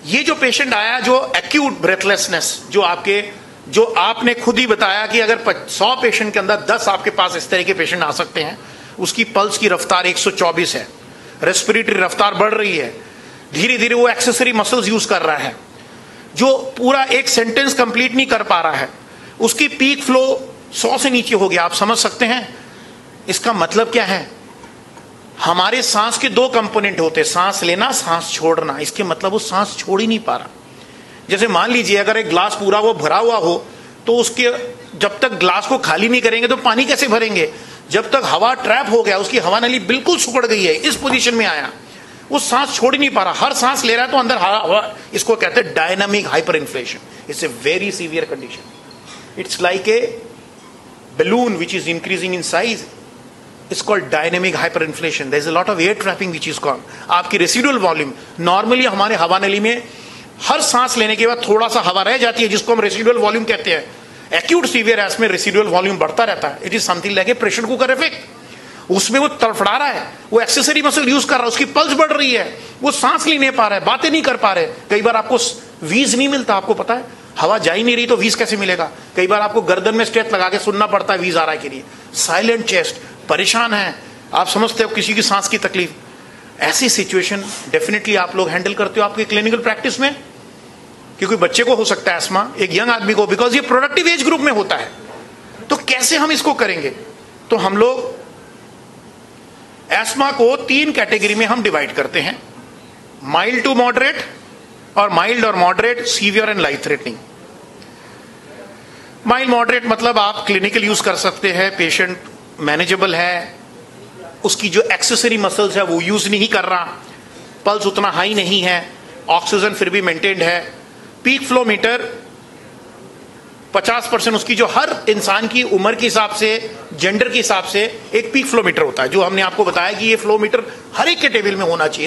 ये जो पेशेंट आया जो एक्यूट ब्रेथलेसनेस, जो आपने खुद ही बताया कि अगर 100 पेशेंट के अंदर 10 आपके पास इस तरह के पेशेंट आ सकते हैं, उसकी पल्स की रफ्तार 124 है, रेस्पिरेटरी रफ्तार बढ़ रही है, धीरे धीरे वो एक्सेसरी मसल्स यूज कर रहा है, जो पूरा एक सेंटेंस कंप्लीट नहीं कर पा रहा है, उसकी पीक फ्लो 100 से नीचे हो गया। आप समझ सकते हैं इसका मतलब क्या है? हमारे सांस के 2 कंपोनेंट होते हैं, सांस लेना, सांस छोड़ना। इसके मतलब वो सांस छोड़ ही नहीं पा रहा। जैसे मान लीजिए अगर एक ग्लास पूरा वो भरा हुआ हो तो उसके जब तक ग्लास को खाली नहीं करेंगे तो पानी कैसे भरेंगे? जब तक हवा ट्रैप हो गया, उसकी हवा नली बिल्कुल सिकुड़ गई है, इस पोजीशन में आया, वो सांस छोड़ ही नहीं पा रहा, हर सांस ले रहा है तो अंदर हवा, इसको कहते हैं dynamic hyper inflation. It's a very severe condition. It's like A balloon which is increasing in size. It's called dynamic hyperinflation. There is a lot of air trapping which is gone. आपकी रेसिडुअल वॉल्यूम, नॉर्मली हमारे हवा नली में हर सांस लेने के बाद थोड़ा सा हवा रह जाती है, जिसको हम रेसिडुअल वॉल्यूम कहते हैं। एक्यूट सीवियर एस्मा में रेसिडुअल वॉल्यूम बढ़ता रहता है। It is something like a pressure cooker effect. उसमें वो तड़फड़ा रहा है, वो एक्सेसरी मसल यूज कर रहा है, उसकी पल्स बढ़ रही है, वो सांस ले नहीं पा रहा है, बातें नहीं कर पा रहे। कई बार आपको वीज नहीं मिलता, आपको पता है, हवा जा ही नहीं रही तो वीज कैसे मिलेगा? कई बार आपको गर्दन में स्ट्रेच लगा के सुनना पड़ता है वीज आ रहा है के लिए। साइलेंट चेस्ट, परेशान है, आप समझते हो किसी की सांस की तकलीफ। ऐसी सिचुएशन डेफिनेटली आप लोग हैंडल करते हो आपके क्लिनिकल प्रैक्टिस में, क्योंकि बच्चे को हो सकता है एस्मा, एक यंग आदमी को, बिकॉज ये प्रोडक्टिव एज ग्रुप में होता है। तो कैसे हम इसको करेंगे? तो हम लोग एस्मा को 3 कैटेगरी में हम डिवाइड करते हैं, माइल्ड टू मॉडरेट और माइल्ड और moderate, severe and life threatening. Mild moderate मतलब आप क्लिनिकल यूज कर सकते हैं, पेशेंट मैनेजेबल है, उसकी जो एक्सेसरी मसल्स है वो यूज नहीं कर रहा, पल्स उतना हाई नहीं है, ऑक्सीजन फिर भी मेंटेन्ड है, पीक फ्लो मीटर 50% उसकी, जो हर इंसान की उम्र के हिसाब से, जेंडर के हिसाब से एक पीक फ्लो मीटर होता है, जो हमने आपको बताया कि ये फ्लो मीटर हर एक के टेबल में होना चाहिए।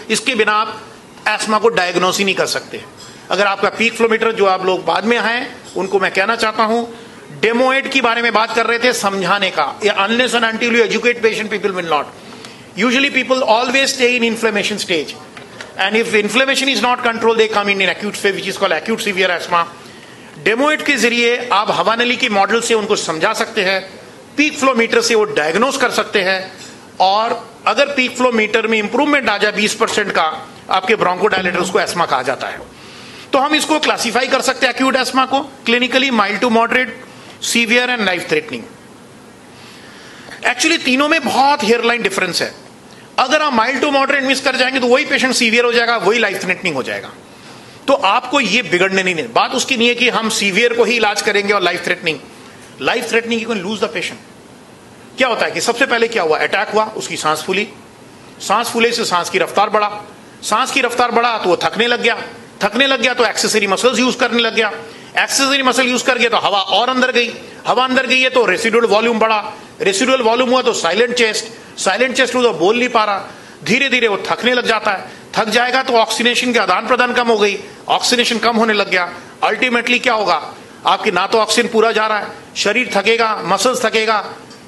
इसके बिना आप एस्मा को डायग्नोस ही नहीं कर सकते। अगर आपका पीक फ्लो मीटर, जो आप लोग बाद में आए उनको मैं कहना चाहता हूं, डेमोएड की बारे में बात कर रहे थे, समझाने का, unless and until you educate patient people will not. Usually people always stay in inflammation stage, and if inflammation is not control they come in acute phase which is called acute severe asthma. डेमोएड के जरिए आप हवा नली की मॉडल से उनको समझा सकते हैं, पीक फ्लो मीटर से वो डायग्नोस कर सकते हैं, और अगर पीक फ्लो मीटर में इंप्रूवमेंट आ जाए 20% का, आपके ब्रोंकोडायलेटर, उसको एस्मा कहा जाता है। तो हम इसको क्लासिफाई कर सकते हैं एक्यूट एस्मा को clinically, mild to moderate, severe and life threatening. Actually तीनों में बहुत हेयरलाइन डिफरेंस है। अगर आप माइल्ड टू मॉडरेट मिस कर जाएंगे तो वही पेशेंट सीवियर हो जाएगा, वही लाइफ थ्रेटनिंग हो जाएगा। तो आपको ये बिगड़ने नहीं, बात उसकी नहीं है कि हम सीवियर को ही इलाज करेंगे और life threatening you can lose the patient. क्या होता है कि सबसे पहले क्या हुआ, अटैक हुआ, उसकी सांस फूली, सांस फूले से सांस की रफ्तार बढ़ा, सांस की रफ्तार बढ़ा तो वो थकने लग गया तो एक्सेसरी मसल्स यूज करने लग गया, एक्सेसरी मसल यूज कर गया तो हवा और अंदर गई, हवा अंदर गई है तो रेसिडुअल वॉल्यूम बढ़ा, रेसिडुअल वॉल्यूम हुआ तो साइलेंट चेस्ट हुआ तो बोल नहीं पा रहा, धीरे धीरे वो थकने लग जाता है, थक जाएगा तो ऑक्सीजनेशन के आदान प्रदान कम हो गई, ऑक्सीजनेशन कम होने लग गया। अल्टीमेटली क्या होगा, आपकी ना तो ऑक्सीजन पूरा जा रहा है, शरीर थकेगा, मसल्स थकेगा,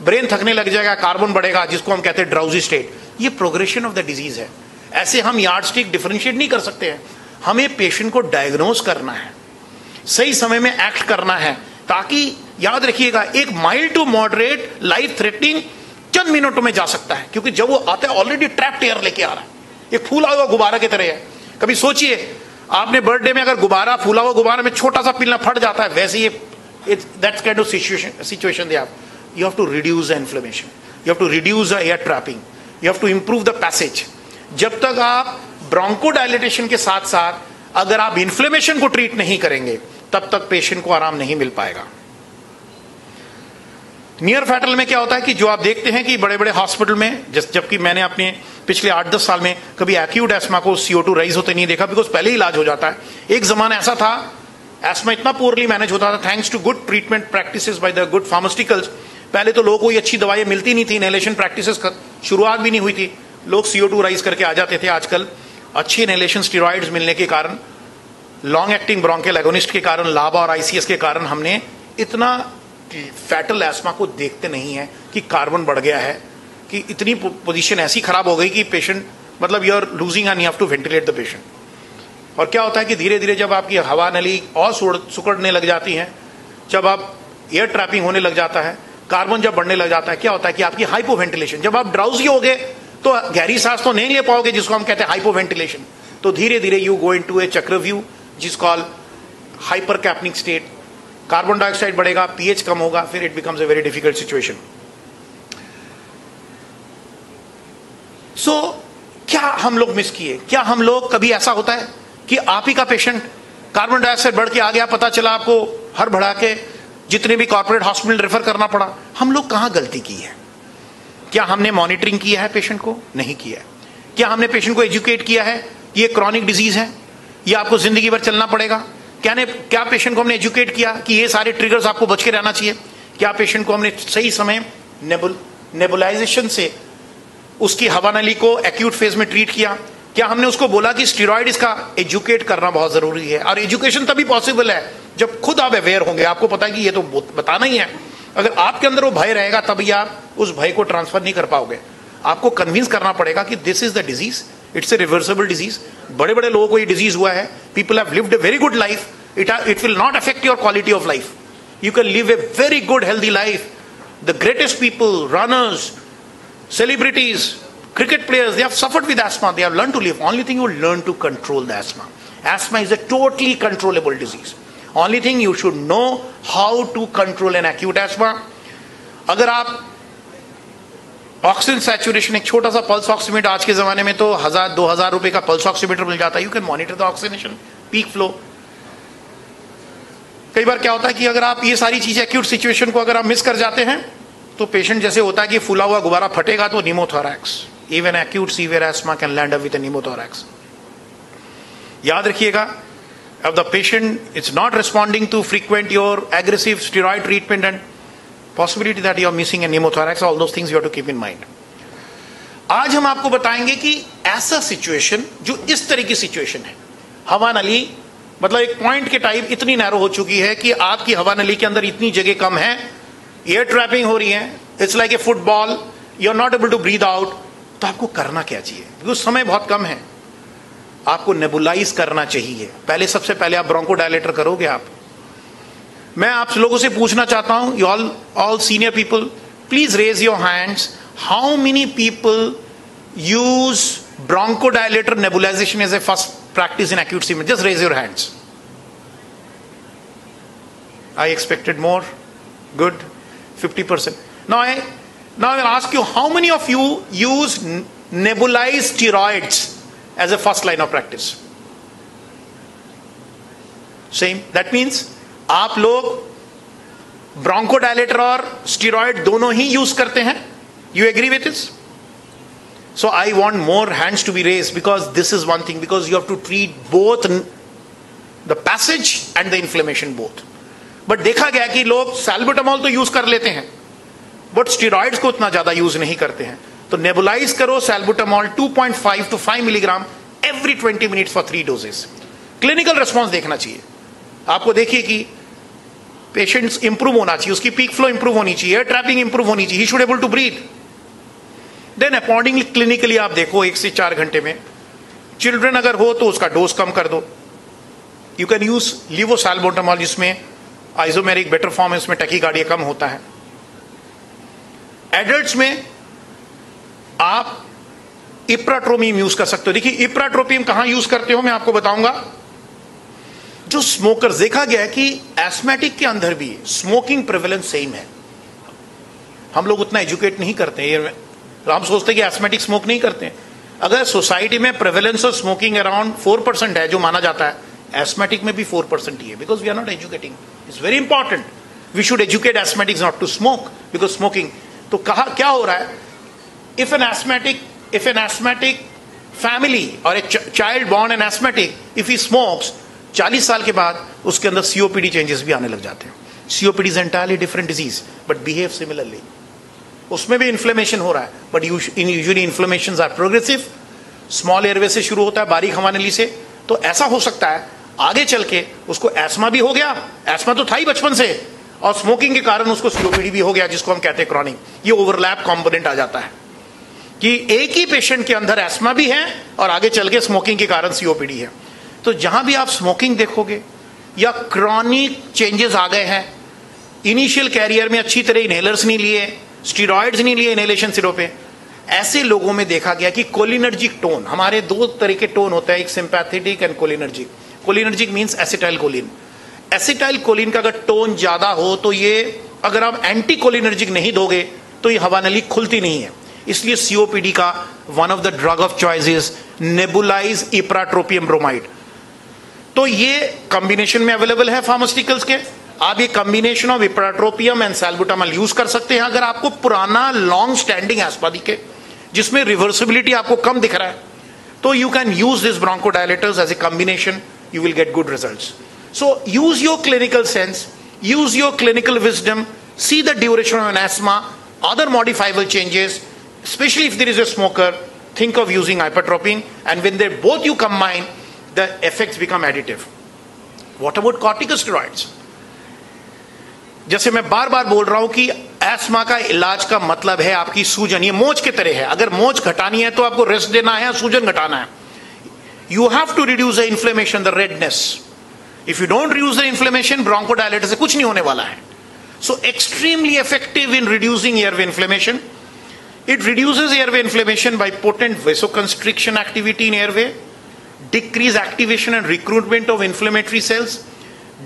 ब्रेन थकने लग जाएगा, कार्बन बढ़ेगा, जिसको हम कहते हैं ड्राउजी स्टेट। ये प्रोग्रेशन ऑफ द डिजीज है। ऐसे हम यार्ड स्टिक डिफरेंशिएट नहीं कर सकते हैं, हमें पेशेंट को डायग्नोस करना है, सही समय में एक्ट करना है, ताकि याद रखिएगा एक mild to moderate life threatening चंद मिनटों में जा सकता है, क्योंकि जब वो आता है ऑलरेडी ट्रैप्ड एयर लेके आ रहा है, एक फूला हुआ गुब्बारा की तरह है। कभी सोचिए आपने बर्थडे में अगर गुब्बारा, फूला हुआ गुब्बारा में छोटा सा पिलना फट जाता है, वैसे ये दैट्स काइंड ऑफ सिचुएशन दे आप। You have to reduce the inflammation. You have to reduce the air trapping. You have to improve the passage. जब तक आप ब्रोंकोडायलेटेशन के साथ साथ अगर आप इन्फ्लेमेशन को ट्रीट नहीं करेंगे, तब तक पेशेंट को आराम नहीं मिल पाएगा। नियर फैटल में क्या होता है कि जो आप देखते हैं कि बड़े बड़े हॉस्पिटल में, जबकि मैंने अपने पिछले 8-10 साल में कभी एक्यूट एस्मा को CO2 राइज होते नहीं देखा, बिकॉज पहले ही इलाज हो जाता है। एक जमाना ऐसा था, एस्मा इतना पुअरली मैनेज होता था, thanks to good treatment practices by the good pharmaceuticals, पहले तो लोगों को ये अच्छी दवाएं मिलती नहीं थी, इनहेलेशन प्रैक्टिसेस शुरुआत भी नहीं हुई थी, लोग CO2 राइज करके आ जाते थे। आजकल अच्छी इनहेलेशन स्टेरॉइड्स मिलने के कारण, लॉन्ग एक्टिंग ब्रोंकियल एगोनिस्ट के कारण, लाबा और ICS के कारण हमने इतना फैटल एस्मा को देखते नहीं है कि कार्बन बढ़ गया है, कि इतनी पोजीशन ऐसी खराब हो गई कि पेशेंट मतलब you are losing and you have to ventilate the patient. और क्या होता है कि धीरे धीरे जब आपकी हवा नली और सुकड़ने लग जाती है, जब आप एयर ट्रैपिंग होने लग जाता है, कार्बन जब बढ़ने लग जाता है, क्या होता है कि आपकी हाइपोवेंटिलेशन, जब आप ड्राउजी हो गए तो गहरी सांस तो नहीं ले पाओगे, जिसको हम कहते हैं हाइपोवेंटिलेशन। तो धीरे धीरे यू गो इनटू ए चक्रव्यूह जिस call hypercapnic state, carbon dioxide बढ़ेगा, pH कम होगा, फिर it becomes a very difficult situation. So क्या हम लोग मिस किए? क्या हम लोग कभी ऐसा होता है कि आप ही का पेशेंट कार्बन डाइऑक्साइड बढ़ के आ गया, पता चला आपको हर बढ़ा के जितने भी कॉर्पोरेट हॉस्पिटल रेफर करना पड़ा? हम लोग कहां गलती की है? क्या हमने मॉनिटरिंग किया है पेशेंट को? नहीं किया है। क्या हमने पेशेंट को एजुकेट किया है ये क्रॉनिक डिजीज है, ये आपको जिंदगी भर चलना पड़ेगा? क्या पेशेंट को हमने एजुकेट किया कि ये सारे ट्रिगर्स आपको बच के रहना चाहिए? क्या पेशेंट को हमने सही समय नेबुलाइजेशन से उसकी हवा नली को एक्यूट फेज में ट्रीट किया? क्या हमने उसको बोला कि स्टेरॉइड इसका एजुकेट करना बहुत जरूरी है? और एजुकेशन तभी पॉसिबल है जब खुद आप अवेयर होंगे, आपको पता है कि ये तो बताना ही है। अगर आपके अंदर वो भय रहेगा तभी आप उस भय को ट्रांसफर नहीं कर पाओगे। आपको कन्विंस करना पड़ेगा कि this is the disease, it's a reversible disease. बड़े बड़े लोगों को ये डिजीज हुआ है, people have lived a very good life, it will not affect your quality of life, you can live a very good healthy life. The greatest people, runners, celebrities, cricket players, they have suffered with asthma, they have learned to live. Only thing you learn to control the asthma. Asthma is a totally controllable disease. Only thing you should know how to control an acute asthma. अगर आप ऑक्सीजन सैचुरेशन, एक छोटा सा पल्स ऑक्सीमीटर, आज के जमाने में तो 1000-2000 रुपए का पल्स ऑक्सीमीटर मिल जाता है, you can monitor the oxygenation, peak flow. कई बार क्या होता है कि अगर आप ये सारी चीजें एक्यूट सिचुएशन को अगर आप मिस कर जाते हैं तो पेशेंट जैसे होता है कि फूला हुआ गुब्बारा फटेगा तो निमोथोरैक्स, even acute severe ESMA can land up with निमोथोरैक्स। याद रखिएगा, if the patient is not responding to frequent your aggressive steroid treatment and possibility that you are missing a pneumothorax, all those things you have to keep in mind. आज हम आपको बताएंगे कि ऐसा सिचुएशन जो इस तरह की सिचुएशन है, हवा नली मतलब एक पॉइंट के टाइप इतनी नैरो हो चुकी है कि आपकी हवा नली के अंदर इतनी जगह कम है, एयर ट्रैपिंग हो रही है, it's like a football, you are not able to breathe out. तो आपको करना क्या चाहिए? क्योंकि समय बहुत कम है, आपको नेबुलाइज करना चाहिए। पहले सबसे पहले आप ब्रोंकोडायलेटर करोगे। आप, मैं आप लोगों से पूछना चाहता हूं, you all senior people, please raise your hands, how many people use bronchodilator nebulisation as a first practice in acute CMI? Just raise your hands. I expected more. Good. 50%. Now I will ask you, how many of you use nebulized steroids as a first line of practice? Same. That means आप लोग ब्रोंकोडायलेटर और स्टीरॉइड दोनों ही यूज करते हैं. You agree with this? So I want more hands to be raised, because this is one thing, because you have to treat both the passage and the inflammation both. But देखा गया कि लोग सैल्बुटामॉल तो यूज कर लेते हैं, बट स्टेरॉइड्स को उतना ज्यादा यूज नहीं करते हैं. तो नेबुलाइज करो सैल्बुटामॉल 2.5 to 5 milligram every 20 minutes for 3 doses. Clinical response देखना चाहिए. आपको देखिए कि पेशेंट्स इंप्रूव होना चाहिए, उसकी पीक फ्लो इंप्रूव होनी चाहिए, एयर ट्रैपिंग इंप्रूव होनी चाहिए, he should able to breathe. Then accordingly clinically आप देखो 1 से 4 घंटे में. चिल्ड्रन अगर हो तो उसका डोज कम कर दो. यू कैन यूज लीवोसैल्बुटामॉल, जिसमें आइसोमेरिक बेटर फॉर्म है, उसमें टैकीकार्डिया कम होता है. एडल्ट्स में आप इप्राट्रोपियम यूज कर सकते हो. देखिए इप्राट्रोपियम कहां यूज करते हो मैं आपको बताऊंगा. जो स्मोकर्स, देखा गया है कि एस्थमेटिक के अंदर भी स्मोकिंग प्रेवलेंस सेम है. हम लोग उतना एजुकेट नहीं करते हैं, हम सोचते हैं कि एस्थमेटिक स्मोक नहीं करते हैं. अगर सोसाइटी में प्रेवलेंस ऑफ स्मोकिंग अराउंड 4% है जो माना जाता है, एस्थमेटिक में भी 4% ही है, because we are not educating. It's very important. We should educate asthmatics not to smoke, because smoking. तो कहा क्या हो रहा है, इफ एन एस्थमेटिक फैमिली और a child born an asthmatic, if he smokes, 40 साल के बाद उसके अंदर COPD चेंजेस भी आने लग जाते हैं. COPD is entirely different disease, but behave similarly. उसमें भी इन्फ्लेमेशन हो रहा है, but usually inflammations are progressive. Small airway से शुरू होता है, बारीक हवा नली से. तो ऐसा हो सकता है आगे चल के उसको एस्मा भी हो गया, एस्मा तो था ही बचपन से, और स्मोकिंग के कारण उसको COPD भी हो गया, जिसको हम कहते हैं क्रॉनिक. ये ओवरलैप कंपोनेंट आ जाता है कि एक ही पेशेंट के अंदर एस्मा भी है और आगे चल के स्मोकिंग के कारण COPD है. तो जहां भी आप स्मोकिंग देखोगे या क्रॉनिक चेंजेस आ गए हैं, इनिशियल कैरियर में अच्छी तरह इनहेलर्स नहीं लिए, स्टीरॉइड्स नहीं लिए इनहेलेशन सिरों पे, ऐसे लोगों में देखा गया कि कोलिनर्जिक टोन, हमारे दो तरह के टोन होता है, एक sympathetic and cholinergic. Cholinergic means acetyl choline. Acetyl choline का अगर टोन ज्यादा हो तो ये, अगर आप एंटी कोलिनर्जिक नहीं दोगे तो ये हवा नली खुलती नहीं है. इसलिए COPD का one of the drug of choice is nebulise ipratropium bromide. तो ये कॉम्बिनेशन में अवेलेबल है फार्मास्यूटिकल्स के. आप ये combination of ipratropium and salbutamol use कर सकते हैं अगर आपको पुराना लॉन्ग स्टैंडिंग एस्मा दिखे जिसमें रिवर्सिबिलिटी आपको कम दिख रहा है. तो you can use this bronchodilators as a combination, you will get good results. So use your clinical sense, use your clinical wisdom, see the duration of an asthma, other modifiable changes, especially if there is a smoker, think of using hypertropine, and when they both you combine, the effects become additive. What about corticosteroids? जैसे मैं बार बार बोल रहा हूं कि एस्मा का इलाज का मतलब है आपकी सूजन, ये मोच के तरह है. अगर मोच घटानी है तो आपको रेस्ट देना है, सूजन घटाना है. You have to reduce the inflammation, the redness. If you don't reduce the inflammation, bronchodilator से कुछ नहीं होने वाला है. So extremely effective in reducing airway inflammation. It reduces airway inflammation by potent vasoconstriction activity in airway, decrease activation and recruitment of inflammatory cells,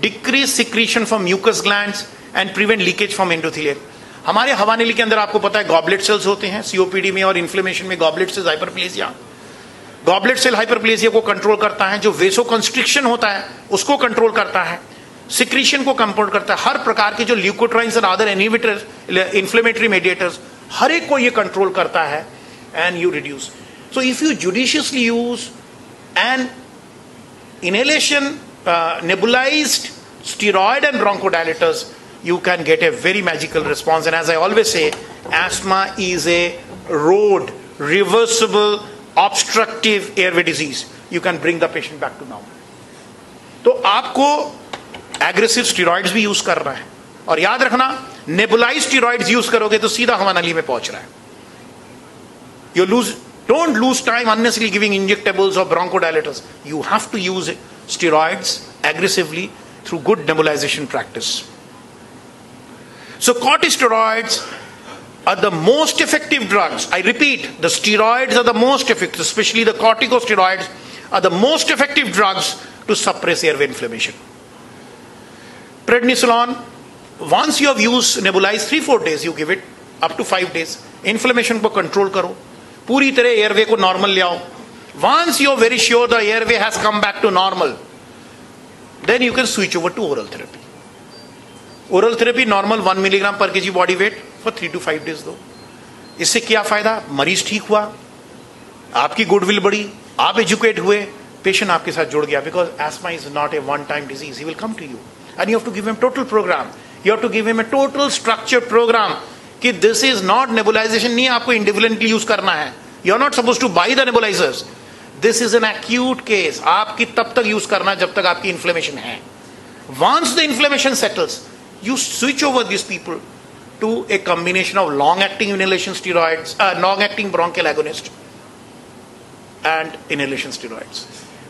decrease secretion from mucus glands and prevent leakage from endothelium. हमारे हवा नली के अंदर आपको पता है गॉबलेट सेल्स होते हैं COPD में, और इन्फ्लेमेशन में goblet cells hyperplasia. Goblet cell hyperplasia को कंट्रोल करता है, जो वेसोकंस्ट्रिक्शन होता है उसको कंट्रोल करता है, सिक्रीशन को कंट्रोल करता है, हर प्रकार के जो ल्यूकोट्राइन्स और अदर इनहिबिटर्स, इन्फ्लेमेटरी मेडिएटर्स, हर एक को ये कंट्रोल करता है. And you reduce. So if you judiciously use N inhalation nebulized steroid and bronchodilators, you can get a very magical response. And as I always say, asthma is a road reversible obstructive airway disease. You can bring the patient back to normal. तो आपको एग्रेसिव स्टीरॉइड्स भी यूज कर रहा है, और याद रखना नेबुलाइज स्टीरॉइड्स यूज करोगे तो सीधा हवा नली में पहुंच रहा है. You don't lose time unnecessarily giving injectables or bronchodilators. You have to use steroids aggressively through good nebulization practice. So corticosteroids are the most effective drugs. I repeat, the steroids are the most effective, especially the corticosteroids are the most effective drugs to suppress airway inflammation. Prednisolone, once you have used nebulized 3-4 days, you give it up to 5 days. Inflammation को control करो, पूरी तरह एयरवे को नॉर्मल ले आओ. Once you are very sure the airway has come back to normal, then you can switch over to oral therapy. Oral therapy normal 1 milligram per kg body weight for 3 to 5 days दो. इससे क्या फायदा? मरीज ठीक हुआ, आपकी गुडविल बढ़ी, आप एजुकेट हुए, पेशेंट आपके साथ जुड़ गया. Because asthma is not a one-time disease. He will come to you, and you have to give him total program. You have to give him a total structured program. कि this is not nebulization, नहीं आपको इंडिविजुअली यूज करना है. You are not supposed to buy the nebulizers. This is an acute case. आपकी तब तक यूज करना जब तक आपकी इन्फ्लेमेशन है. Once the inflammation settles, you switch over these people to a combination of long-acting inhalation steroids, long-acting bronchial agonist, and inhalation steroids,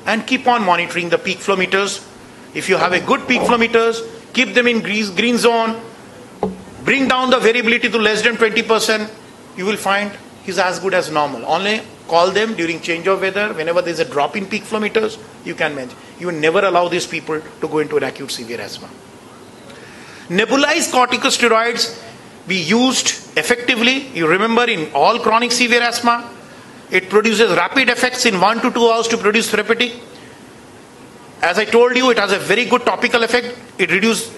and keep on monitoring the peak flow meters. If you have a good peak flow meters, keep them in green zone. Bring down the variability to less than 20%. You will find he's as good as normal. Only call them during change of weather. Whenever there's a drop in peak flow meters, you can manage. You will never allow these people to go into an acute severe asthma. Nebulized corticosteroids be used effectively. You remember, in all chronic severe asthma, it produces rapid effects in 1 to 2 hours to produce therapeutic. As I told you, it has a very good topical effect. It reduces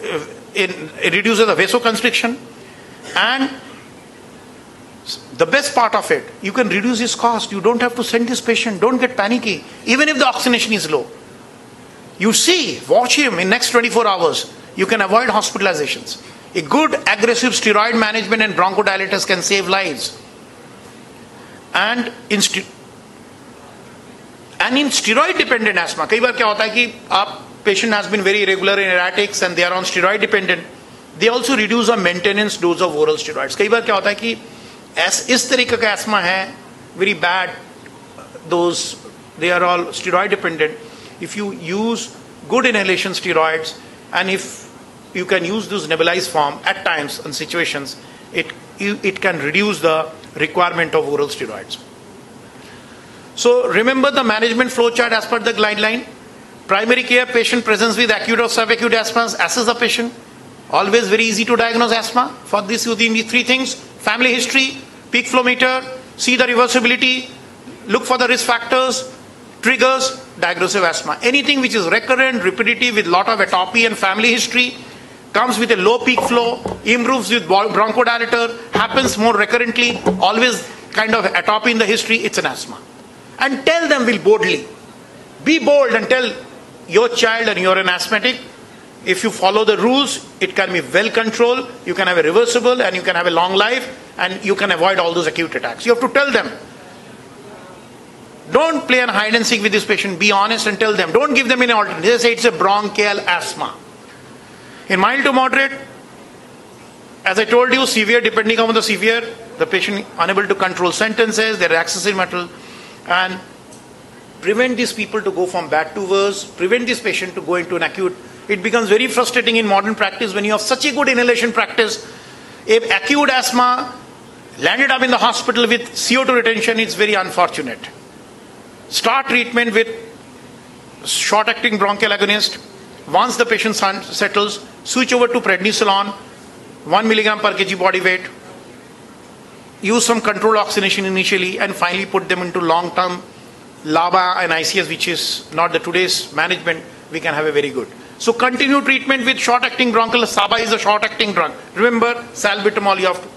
the vasoconstriction, and the best part of it, you can reduce his cost. You don't have to send this patient. Don't get panicky. Even if the oxygenation is low, you see, watch him in next 24 hours. you can avoid hospitalizations. A good aggressive steroid management and bronchodilators can save lives. And in steroid dependent asthma, कई बार क्या होता है कि आप patient has been very irregular and erratic and they are on steroid dependent, they also reduce the maintenance dose of oral steroids. कई बार क्या होता है कि इस तरीके का asthma है, very bad, those they are all steroid dependent. If you use good inhalation steroids and if you can use this nebulized form at times in situations, it can reduce the requirement of oral steroids. So remember the management flow chart as per the guideline. Primary care, patient presents with acute or subacute asthma, assess the patient. Always very easy to diagnose asthma. For this, using these three things: family history, peak flow meter, see the reversibility, look for the risk factors, triggers, diagnosis of asthma. Anything which is recurrent, repetitive, with lot of atopy and family history, comes with a low peak flow, improves with bronchodilator, happens more recurrently, always kind of atopy in the history, it's an asthma. And tell them boldly. Be bold and tell your child and you're an asthmatic. If you follow the rules, it can be well controlled, you can have a reversible and you can have a long life and you can avoid all those acute attacks. You have to tell them. Don't play an hide and seek with this patient. Be honest and tell them. Don't give them any alternative. They say it's a bronchial asthma. In mild to moderate, as I told you, severe, depending on the severe, the patient unable to control sentences, their accessory metal, and prevent these people to go from bad to worse, prevent this patient to go into an acute. It becomes very frustrating in modern practice when you have such a good inhalation practice. If acute asthma landed up in the hospital with CO2 retention, it's very unfortunate. Start treatment with short-acting bronchial agonist. Once the patient settles, switch over to prednisolone, 1 milligram per kg body weight. Use some controlled oxygenation initially and finally put them into long-term LABA and ICS, which is not the today's management. We can have a very good. So continue treatment with short-acting bronchial. SABA is a short-acting drug. Remember, salbutamol you have to.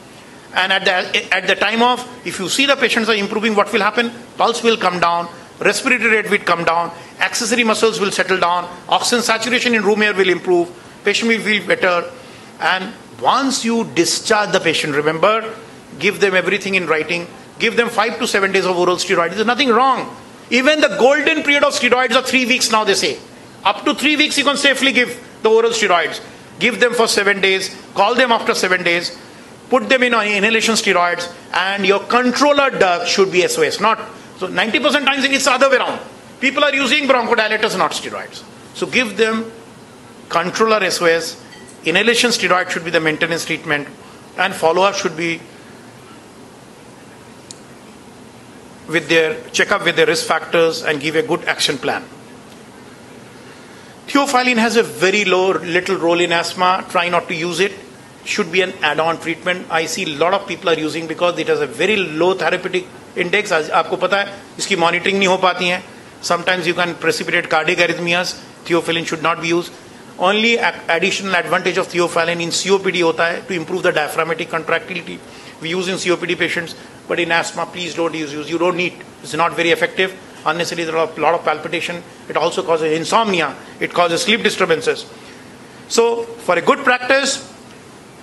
And at the time of, if you see the patients are improving, what will happen? Pulse will come down, respiratory rate will come down, accessory muscles will settle down, oxygen saturation in room air will improve, patient will feel better. And once you discharge the patient, remember, give them everything in writing, give them 5 to 7 days of oral steroids. There's nothing wrong. Even the golden period of steroids are 3 weeks now, they say. Up to 3 weeks you can safely give the oral steroids. Give them for 7 days, call them after 7 days, put them in inhalation steroids, and your controller drug should be SOS. Not so 90% times it's the other way around. People are using bronchodilators, not steroids. So give them controller SOS, inhalation steroid should be the maintenance treatment, and follow-up should be with their checkup with their risk factors and give a good action plan. Theophylline has a very little role in asthma. Try not to use it. Should be an add-on treatment. I see a lot of people are using because it has a very low therapeutic index. आपको पता है इसकी monitoring नहीं हो पाती है. Sometimes you can precipitate cardiac arrhythmias. Theophylline should not be used. Only additional advantage of theophylline in COPD होता है to improve the diaphragmatic contractility. We use in COPD patients, but in asthma, please don't use. You don't need. It's not very effective. Unnecessarily, there are a lot of palpitation. It also causes insomnia. It causes sleep disturbances. So, for a good practice,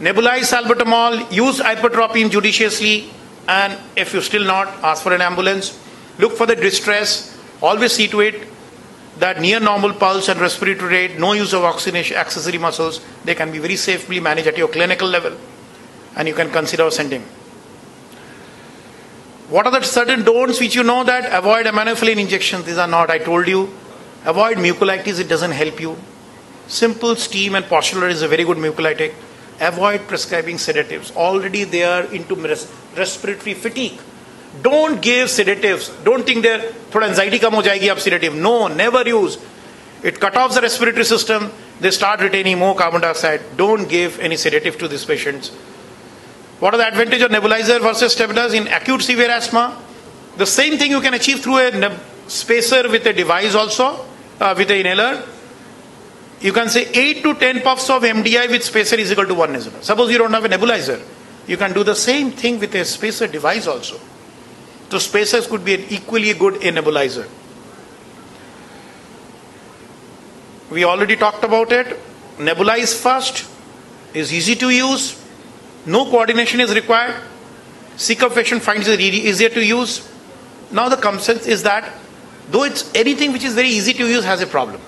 nebulize salbutamol, use hypertropine judiciously, and if you're still not, ask for an ambulance. Look for the distress. Always see to it that near normal pulse and respiratory rate, no use of oxygenation, accessory muscles, they can be very safely managed at your clinical level, and you can consider sending. What are the certain don'ts which you know that? Avoid aminophylline injections. These are not, I told you. Avoid mucolytics, it doesn't help you. Simple steam and postular is a very good mucolytic. Avoid prescribing sedatives. Already they are into respiratory fatigue. Don't give sedatives. Don't think they're thoda anxiety kam ho jayegi ab sedative. No, never use. It cut off the respiratory system. They start retaining more carbon dioxide. Don't give any sedative to these patients. What are the advantages of nebulizer versus stabilizers in acute severe asthma? The same thing you can achieve through a spacer with a device also, with an inhaler. You can say 8 to 10 puffs of MDI with spacer is equal to 1 inhaler. Suppose you don't have a nebulizer. You can do the same thing with a spacer device also. So spacers could be an equally good nebulizer. We already talked about it. nebulize fast, is easy to use, no coordination is required, CCUF patient finds it easier to use. Now the consensus is that though it's anything which is very easy to use has a problem.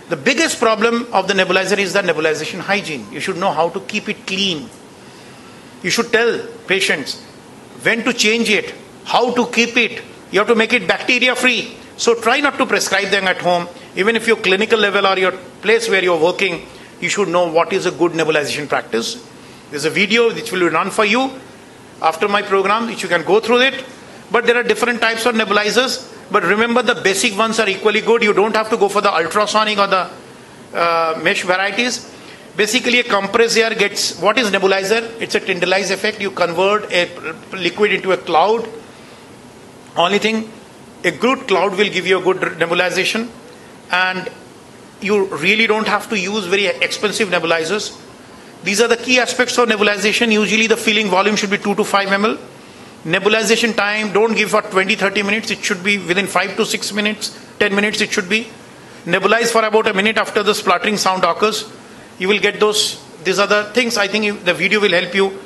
The biggest problem of the nebulizer is the nebulization hygiene. You should know how to keep it clean. You should tell patients when to change it, how to keep it. You have to make it bacteria free. So try not to prescribe them at home. Even if your clinical level or your place where you're working, you should know what is a good nebulization practice. There's a video which will be run for you after my program, which you can go through it. But there are different types of nebulizers. But remember, the basic ones are equally good. You don't have to go for the ultrasonic or the mesh varieties. Basically, a compressed air gets, what is nebulizer? It's a Tyndall's effect. You convert a liquid into a cloud. Only thing, a good cloud will give you a good nebulization. And you really don't have to use very expensive nebulizers. These are the key aspects of nebulization. Usually the filling volume should be 2 to 5 ml. Nebulization time, don't give for 20-30 minutes. It should be within 5 to 6 minutes, 10 minutes it should be. Nebulize for about a minute after the spluttering sound occurs. You will get those. These are the things. I think the video will help you.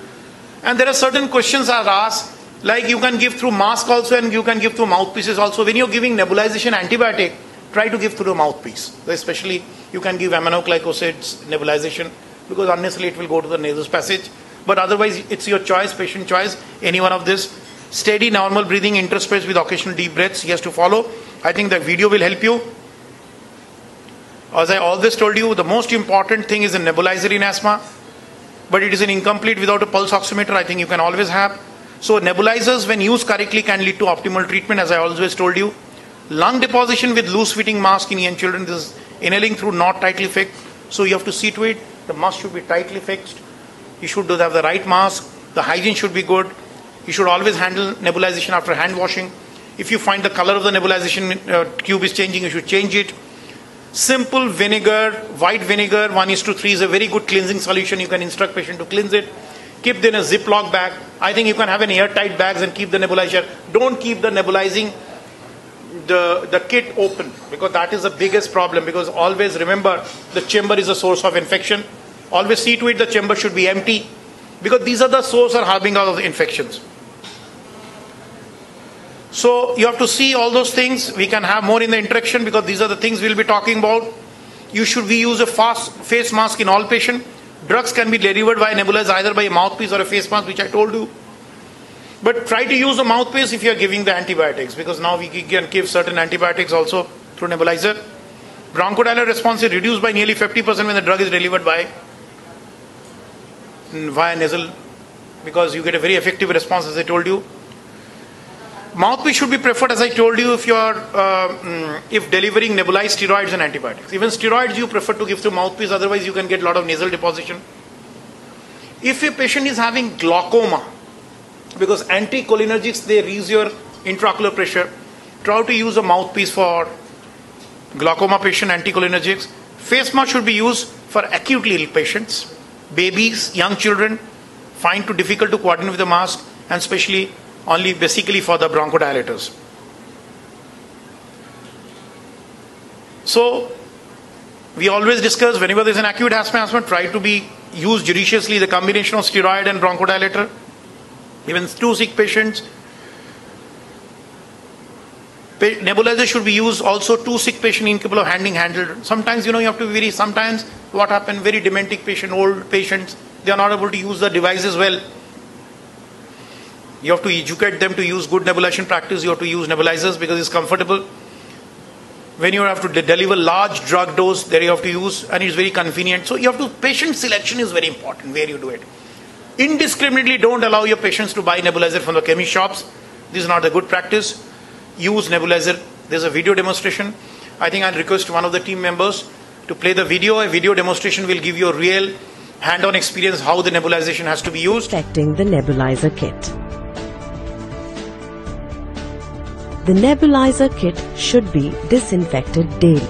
And there are certain questions are asked, like you can give through mask also and you can give through mouthpieces also. When you're giving nebulization antibiotic, try to give through the mouthpiece. Especially you can give aminoglycosides nebulization because unnecessarily it will go to the nasal passage. But otherwise, it's your choice, patient choice, any one of this. Steady, normal breathing, interspersed with occasional deep breaths, he has to follow. I think the video will help you. As I always told you, the most important thing is a nebulizer in asthma. But it is an incomplete without a pulse oximeter, I think you can always have. So nebulizers, when used correctly, can lead to optimal treatment, as I always told you. Lung deposition with loose-fitting mask in young children, this is inhaling through not tightly fixed. So you have to see to it, the mask should be tightly fixed. You should have the right mask. The hygiene should be good. You should always handle nebulization after hand washing. If you find the color of the nebulization tube is changing, you should change it. Simple vinegar, white vinegar, 1:3 is a very good cleansing solution. You can instruct patient to cleanse it. Keep it in a Ziploc bag. I think you can have an airtight bags and keep the nebulizer. Don't keep the nebulizing the kit open because that is the biggest problem. Because always remember, the chamber is a source of infection. Always see to it the chamber should be empty because these are the source or harbinger of the infections. So you have to see all those things. We can have more in the interaction because these are the things we'll be talking about. You should use a face mask in all patients. Drugs can be delivered by nebulizer either by a mouthpiece or a face mask, which I told you. But try to use a mouthpiece if you are giving the antibiotics because now we can give certain antibiotics also through nebulizer. Bronchodilator response is reduced by nearly 50% when the drug is delivered via nasal because you get a very effective response, as I told you. Mouthpiece should be preferred, as I told you, if you are if delivering nebulized steroids and antibiotics. Even steroids you prefer to give through mouthpiece, otherwise you can get a lot of nasal deposition. If a patient is having glaucoma, because anticholinergics, they raise your intraocular pressure, try to use a mouthpiece for glaucoma patient anticholinergics. Face mask should be used for acutely ill patients. Babies, young children, find it difficult to coordinate with the mask, and especially only basically for the bronchodilators. So we always discuss whenever there is an acute asthma, try to be used judiciously the combination of steroid and bronchodilator. Even 2 sick patients. Nebulizer should be used also 2 sick patient incapable of handled. Sometimes you have to be sometimes what happens, very dementic patient, old patients, they are not able to use the devices well. You have to educate them to use good nebulization practice. You have to use nebulizers because it's comfortable. When you have to deliver large drug dose, there you have to use, and it's very convenient. So you have to, patient selection is very important where you do it. Indiscriminately don't allow your patients to buy nebulizer from the chemist shops. This is not a good practice. Use nebulizer. There's a video demonstration. I think I'll request one of the team members to play the video. A video demonstration will give you a real hand-on experience how the nebulization has to be used. Disinfecting the nebulizer kit. The nebulizer kit should be disinfected daily.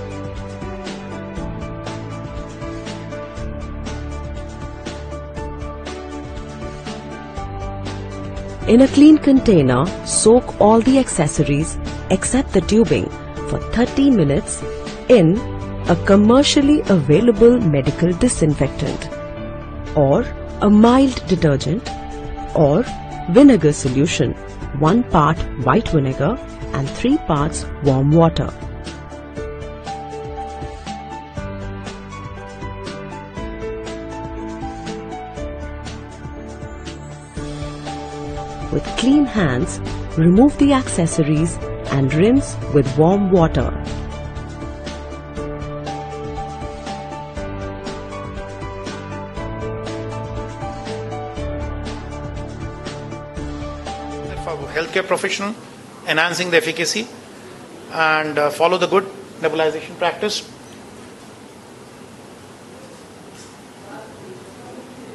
In a clean container, soak all the accessories except the tubing for 30 minutes in a commercially available medical disinfectant, or a mild detergent, or vinegar solution, 1 part white vinegar and 3 parts warm water. With clean hands, remove the accessories and rinse with warm water. For healthcare professional, enhancing the efficacy, and follow the good nebulization practice.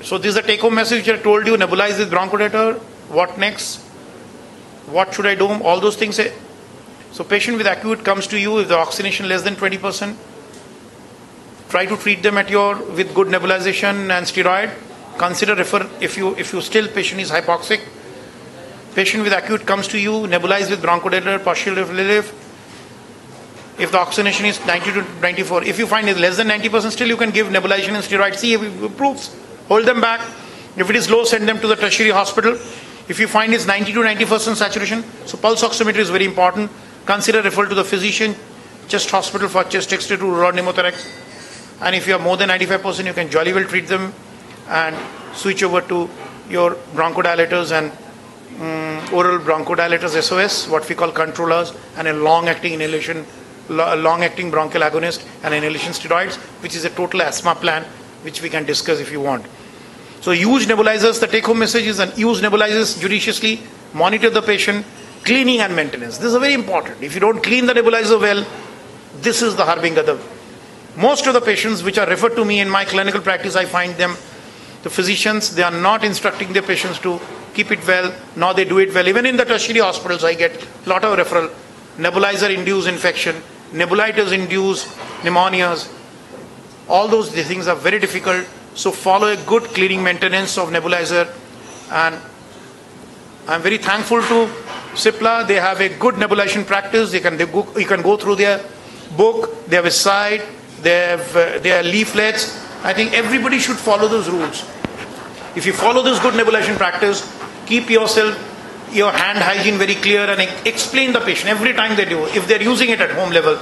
So this is the take-home message which I told you. Nebulize with bronchodilator. What next? What should I do? All those things. So patient with acute comes to you if the oxygenation less than 20%. Try to treat them with good nebulization and steroid. Consider refer if you still patient is hypoxic. Patient with acute comes to you, nebulize with bronchodilator, partial relief. If the oxygenation is 90 to 94, if you find it less than 90%, still you can give nebulization and steroid. See if it improves. Hold them back. If it is low, send them to the tertiary hospital. If you find it's 90 to 90% saturation, so pulse oximetry is very important. Consider referral to the physician, chest hospital for chest X-ray to rod pneumothorax. And if you are more than 95%, you can jolly well treat them and switch over to your bronchodilators and oral bronchodilators SOS, what we call controllers, and a long-acting inhalation, long-acting bronchial agonist and inhalation steroids, which is a total asthma plan, which we can discuss if you want. So use nebulizers. The take-home message is use nebulizers judiciously, monitor the patient, cleaning and maintenance. This is very important. If you don't clean the nebulizer well, this is the harbinger. Most of the patients which are referred to me in my clinical practice, I find them, the physicians, they are not instructing their patients to keep it well, nor they do it well. Even in the tertiary hospitals, I get a lot of referral. Nebulizer-induced infection, nebulizers-induced pneumonias. All those things are very difficult. So follow a good cleaning maintenance of nebulizer. And I'm very thankful to Cipla. They have a good nebulization practice. You can go through their book. They have a site. They have their leaflets. I think everybody should follow those rules. If you follow this good nebulization practice, keep your hand hygiene very clear and explain the patient every time they do. If they're using it at home level,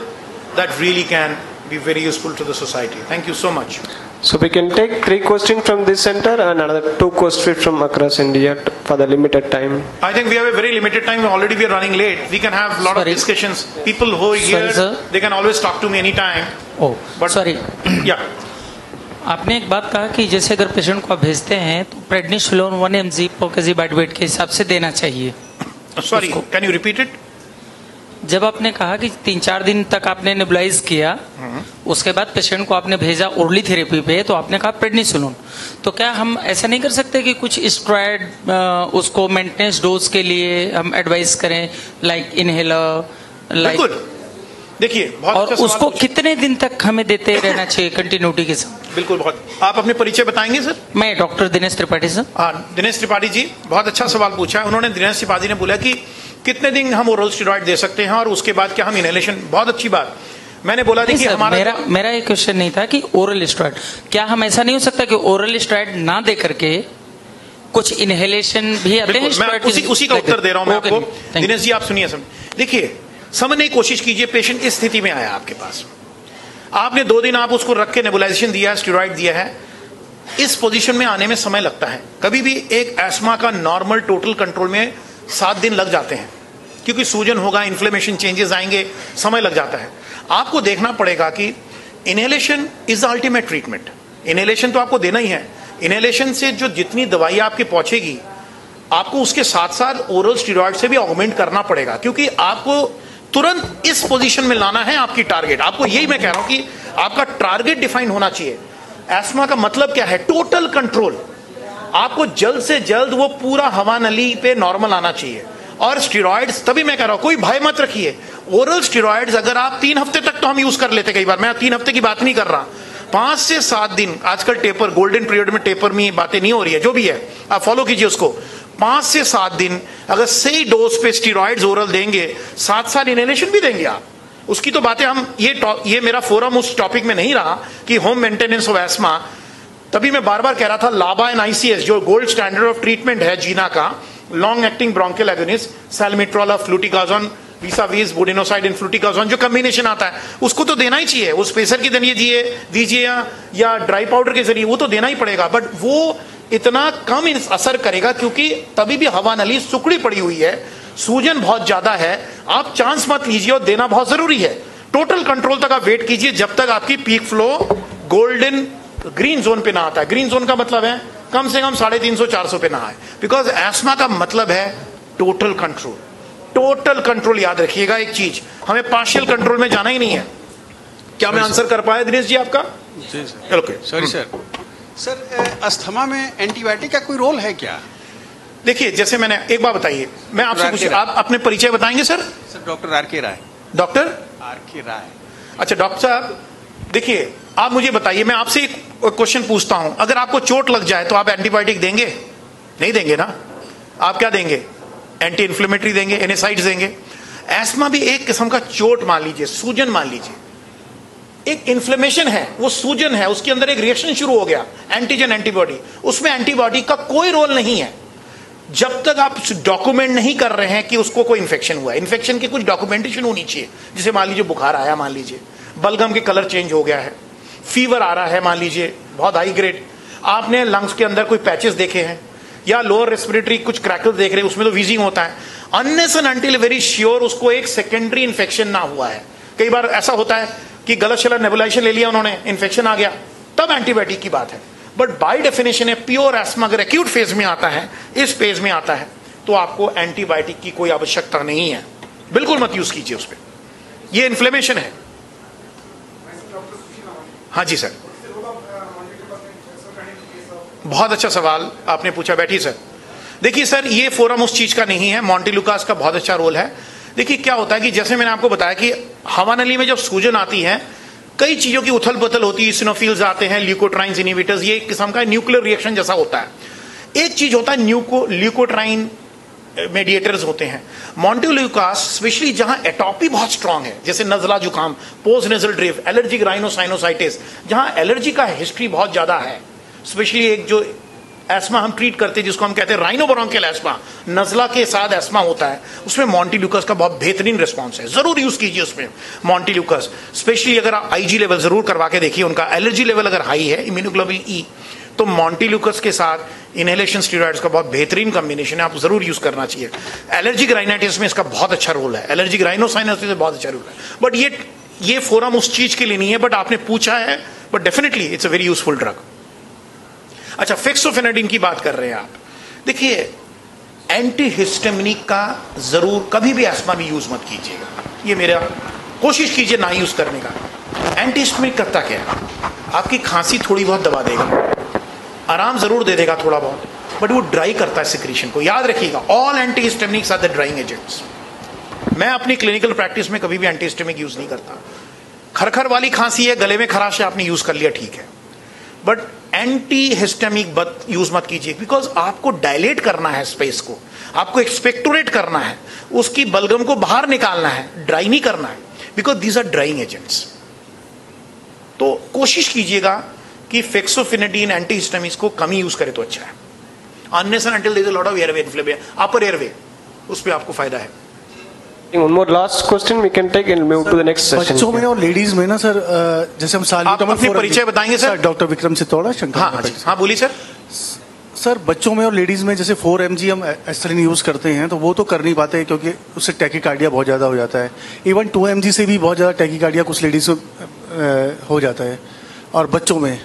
that really can be very useful to the society. Thank you so much. So we can take 3 questions from this center and another 2 questions from across India for the limited time. I think we have a very limited time. Already we are running late. We can have a lot of discussions. People who are here, they can always talk to me anytime. Oh, but sorry. Yeah. आपने एक बात कहा कि जैसे अगर पेशेंट को आप भेजते हैं तो प्रेडनिसोलोन 1 mg पर केजी बाय वेट के हिसाब से देना चाहिए. Sorry, can you repeat it? जब आपने कहा कि 3-4 दिन तक आपने नेबुलाइज किया, उसके बाद पेशेंट को आपने भेजा ओरली थेरेपी पे, तो आपने कहा प्रेडनिसोलोन. तो क्या हम ऐसा नहीं कर सकते कि कुछ स्टेरॉइड उसको मेंटेनेंस डोज के लिए हम एडवाइस करें, लाइक इनहेलर, लाइक? देखिए, बहुत और उसको कितने दिन तक हमें देते रहना चाहिए कंटिन्यूटी के साथ? बिल्कुल. बहुत. आप अपने परिचय बताएंगे सर? मैं डॉक्टर दिनेश त्रिपाठी सर. दिनेश त्रिपाठी जी, बहुत अच्छा सवाल पूछा है उन्होंने. दिनेश त्रिपाठी ने बोला कि कितने दिन हम ओरल स्टेरॉइड दे सकते हैं और उसके बाद क्या हम इनहेलेशन. बहुत अच्छी बात. मैंने बोला कि हमारा मेरा ये क्वेश्चन नहीं था कि ओरल स्टेरॉइड, क्या हम ऐसा नहीं हो सकता कि ओरल स्टेरॉइड ना दे करके कुछ इनहेलेशन भी आते हैं? मैं उसी का उत्तर दे रहा हूं मैं आपको. दिनेश जी, आप सुनिए. देखिए, समझने की कोशिश कीजिए. पेशेंट इस स्थिति में आया आपके पास, आपने 2 दिन आप उसको रख के नेबुलाइजेशन दिया है, स्टेरॉइड दिया है. इस पोजीशन में आने में समय लगता है. कभी भी एक एस्मा का नॉर्मल टोटल कंट्रोल में 7 दिन लग जाते हैं, क्योंकि सूजन होगा, इन्फ्लेमेशन चेंजेस आएंगे, समय लग जाता है. आपको देखना पड़ेगा कि inhalation is the ultimate treatment. Inhalation तो आपको देना ही है. इनहेलेशन से जो जितनी दवाई आपकी पहुंचेगी, आपको उसके साथ साथ ओरल स्टेरॉइड से भी ऑगमेंट करना पड़ेगा, क्योंकि आपको तुरंत इस पोजीशन में लाना है आपकी टारगेट. आपको यही मैं कह रहा हूं कि आपका टारगेट डिफाइन होना चाहिए. एस्मा का मतलब क्या है? Total control. आपको जल्द से जल्द वो पूरा हवा नली पे नॉर्मल आना चाहिए. और स्टेरॉइड्स, तभी मैं कह रहा हूं कोई भय मत रखिए. ओरल स्टेरॉइड्स अगर आप 3 हफ्ते तक तो हम यूज कर लेते, कई बार मैं 3 हफ्ते की बात नहीं कर रहा, 5 से 7 दिन. आजकल टेपर, गोल्डन पीरियड में टेपर में बातें नहीं हो रही है, जो भी है आप फॉलो कीजिए उसको. 5 से 7 दिन अगर सही डोज पे स्टेरॉइड्स ओरल देंगे, साथ साथ इनहेलेशन भी देंगे आप, उसकी तो बातें हम ये मेरा फोरम उस टॉपिक में नहीं रहा कि होम मेंटेनेंस ऑफ एस्मा। तभी मैं बार बार कह रहा था लाबा एंड आईसीएस जो गोल्ड स्टैंडर्ड ऑफ ट्रीटमेंट है जीना का, long acting bronchial agonist, salmeterol, fluticasone, vis a vis, budesonide and fluticasone जो कॉम्बिनेशन आता है उसको तो देना ही चाहिए। उस स्पेसर के जरिए दीजिए या ड्राई पाउडर के जरिए, वो तो देना ही पड़ेगा, बट वो इतना कम असर करेगा क्योंकि तभी भी हवा नली सुकड़ी पड़ी हुई है, सूजन बहुत ज्यादा है। आप चांस मत लीजिए और देना बहुत जरूरी है। टोटल कंट्रोल तक आप वेट कीजिए जब तक आपकी peak flow golden green zone पे ना आता है। ग्रीन जोन का मतलब है कम से कम 350-400 पे ना आए, बिकॉज एस्मा का मतलब है टोटल कंट्रोल। टोटल कंट्रोल याद रखिएगा, एक चीज, हमें पार्शियल कंट्रोल में जाना ही नहीं है। क्या मैं आंसर कर पाया दिनेश जी आपका? जी sir. Okay, sorry sir. Sir asthma में एंटीबायोटिक का कोई रोल है क्या? देखिए, जैसे मैंने एक बार बताइए, मैं आपसे पूछूं, आप अपने परिचय बताएंगे सर? सर डॉक्टर आर के राय। डॉक्टर आर के राय। अच्छा डॉक्टर साहब, देखिए आप मुझे बताइए, मैं आपसे एक क्वेश्चन पूछता हूं, अगर आपको चोट लग जाए तो आप एंटीबायोटिक देंगे? नहीं देंगे ना। आप क्या देंगे? एंटी इन्फ्लेमेटरी देंगे, एनेसाइड्स देंगे। एस्मा भी एक किस्म का चोट मान लीजिए, सूजन मान लीजिए, एक इन्फ्लेमेशन है, वो सूजन है, उसके अंदर एक रिएक्शन शुरू हो गया, एंटीजन एंटीबॉडी, उसमें एंटीबॉडी का कोई रोल नहीं है जब तक आप डॉक्यूमेंट नहीं कर रहे हैं कि उसको कोई इन्फेक्शन हुआ है। इन्फेक्शन की कुछ डॉक्यूमेंटेशन होनी चाहिए, जैसे मान लीजिए बुखार आया, मान लीजिए बलगम के कलर चेंज हो गया है, फीवर आ रहा है, मान लीजिए बहुत हाई ग्रेड, आपने लंग्स के अंदर कोई पैचेस देखे हैं या लोअर रेस्पिरेटरी कुछ क्रैकल देख रहे हैं, उसमें तो वीजिंग होता है। Unless and until very sure उसको एक सेकेंडरी इन्फेक्शन ना हुआ है। कई बार ऐसा होता है कि गलत शलत नेबुलाइजेशन ले लिया उन्होंने, इन्फेक्शन आ गया, तब एंटीबायोटिक की बात है। बट बाय डेफिनेशन है प्योर एस्मा अगर एक्यूट फेज में आता है, इस फेज में आता है, तो आपको एंटीबायोटिक की कोई आवश्यकता नहीं है, बिल्कुल मत यूज कीजिए उस पर, ये इन्फ्लेमेशन है। हाँ जी सर, बहुत अच्छा सवाल आपने पूछा, बैठिए सर। देखिए सर, ये फोरम उस चीज का नहीं है, मॉन्टेलुकास का बहुत अच्छा रोल है। देखिए क्या होता है कि जैसे मैंने आपको बताया कि हवा नली में जब सूजन आती है, कई चीजों की उथल पुथल होती है, इसिनोफिल्स आते हैं, ल्यूकोट्राइन्स इनहिबिटर्स, ये एक किस्म का न्यूक्लियर रिएक्शन जैसा होता है। एक चीज होता है ल्यूकोट्राइन मेडिएटर्स होते हैं। मॉन्टेलुकास स्पेशली जहां एटॉपी बहुत स्ट्रांग है, जैसे नजला जुकाम, post nasal drift, allergic rhinosinusitis, जहां एलर्जी का हिस्ट्री बहुत ज्यादा है, स्पेशली एक जो एस्मा हम ट्रीट करते हैं जिसको हम कहते हैं राइनोब्रोंकियल एस्मा, नजला के साथ एस्मा होता है, उसमें मॉन्टेलुकास का बहुत बेहतरीन रिस्पॉन्स है, जरूर यूज कीजिए उसमें मॉन्टेलुकास। स्पेशली अगर आप आईजी लेवल जरूर करवा के देखिए, उनका एलर्जी लेवल अगर हाई है, इम्यूनोग्लोबुलिन ई, तो मॉन्टेलुकास के साथ इनहेलेशन स्टेरॉइड्स का बहुत बेहतरीन कॉम्बिनेशन है, आप जरूर यूज करना चाहिए। एलर्जिक राइनाइटिस में इसका बहुत अच्छा रोल है, एलर्जिक राइनोसाइनोसाइटिस में बहुत अच्छा रोल है। बट ये फोरम उस चीज के लिए नहीं है, बट आपने पूछा है, but definitely it's a very useful drug. अच्छा, फेक्सोफेनाडिन की बात कर रहे हैं आप। देखिए, एंटीहिस्टामिनिक का जरूर कभी भी एस्मा में यूज मत कीजिएगा, ये मेरा कोशिश कीजिए ना यूज करने का। एंटीहिस्टामिनिक करता क्या है, आपकी खांसी थोड़ी बहुत दबा देगा, आराम जरूर दे देगा थोड़ा बहुत, बट वो ड्राई करता है सिक्रीशन को। याद रखिएगा, all antihistaminics are the drying agents. मैं अपनी क्लिनिकल प्रैक्टिस में कभी भी एंटीहिस्टामिनिक यूज नहीं करता। खरखर वाली खांसी है, गले में खराश है, आपने यूज कर लिया, ठीक है, बट एंटीहिस्टामिक यूज मत कीजिए, बिकॉज आपको डायलेट करना है स्पेस को, आपको एक्सपेक्टोरेट करना है, उसकी बलगम को बाहर निकालना है, ड्राई नहीं करना है, because these are drying agents. तो कोशिश कीजिएगा कि फेक्सोफेनाडिन एंटीहिस्टामिक्स को कम ही यूज करे तो अच्छा है। Unless and until there is a lot of airway inflammation, upper airway, उस पे आपको फायदा है। One more last question we can take and move to the next session. बच्चों में और लेडीज में ना सर, जैसे हम आप अपनी परिचय बताएंगे सर? डॉक्टर विक्रम सितौड़ा, शंकर। हाँ बोलिए सर। सर, बच्चों में और लेडीज में जैसे 4 mg हम एस्पिरिन यूज करते हैं, तो वो तो कर नहीं पाते क्योंकि उससे टैकीकार्डिया बहुत ज्यादा हो जाता है। इवन 2 mg से भी बहुत ज्यादा टैकीकार्डिया कुछ लेडीज में हो जाता है, और बच्चों में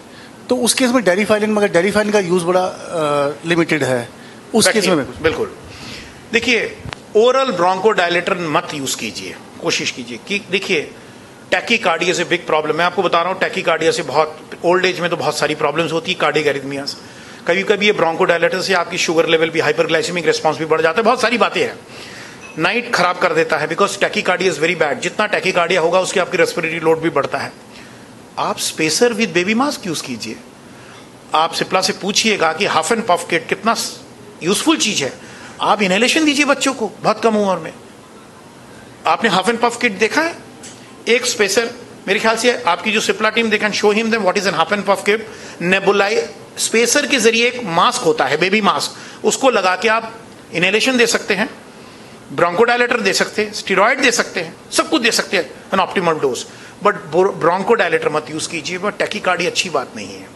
तो उस केस में डेरिफाइलिन, मगर डेरिफाइलिन का यूज बड़ा लिमिटेड है उस केस में। बिल्कुल, देखिए ओरल ब्रोंकोडायलेटर मत यूज कीजिए, कोशिश कीजिए कि देखिए टैकीकार्डिया से बिग प्रॉब्लम, मैं आपको बता रहा हूँ, टैकीकार्डिया से बहुत ओल्ड एज में तो बहुत सारी प्रॉब्लम्स होती है, कार्डियक एरिथमियास। कभी कभी ये ब्रोंकोडायलेटर से आपकी शुगर लेवल भी, हाइपरग्लाइसेमिक रिस्पॉन्स भी बढ़ जाता है, बहुत सारी बातें हैं। नाइट खराब कर देता है, because tachycardia is very bad. जितना टैकीकार्डिया होगा उसकी आपकी रेस्पिरेटरी लोड भी बढ़ता है। आप spacer with baby mask use कीजिए। आप सिप्ला से पूछिएगा कि हाफ एंड पफ किट कितना यूजफुल चीज है। आप इनहेलेशन दीजिए बच्चों को बहुत कम उम्र में। आपने हाफ एंड पफ किट देखा है? एक स्पेसर, मेरे ख्याल से आपकी जो Cipla team, they can show him them what is an huff and puff kit nebuliser spacer के जरिए एक मास्क होता है, बेबी मास्क, उसको लगा के आप इनहेलेशन दे सकते हैं, ब्रोंकोडायलेटर दे सकते हैं, स्टेरॉइड दे सकते हैं, सब कुछ दे सकते हैं an optimal dose. But bronchodilator मत यूज कीजिए, बट टैकीकार्डिया अच्छी बात नहीं है,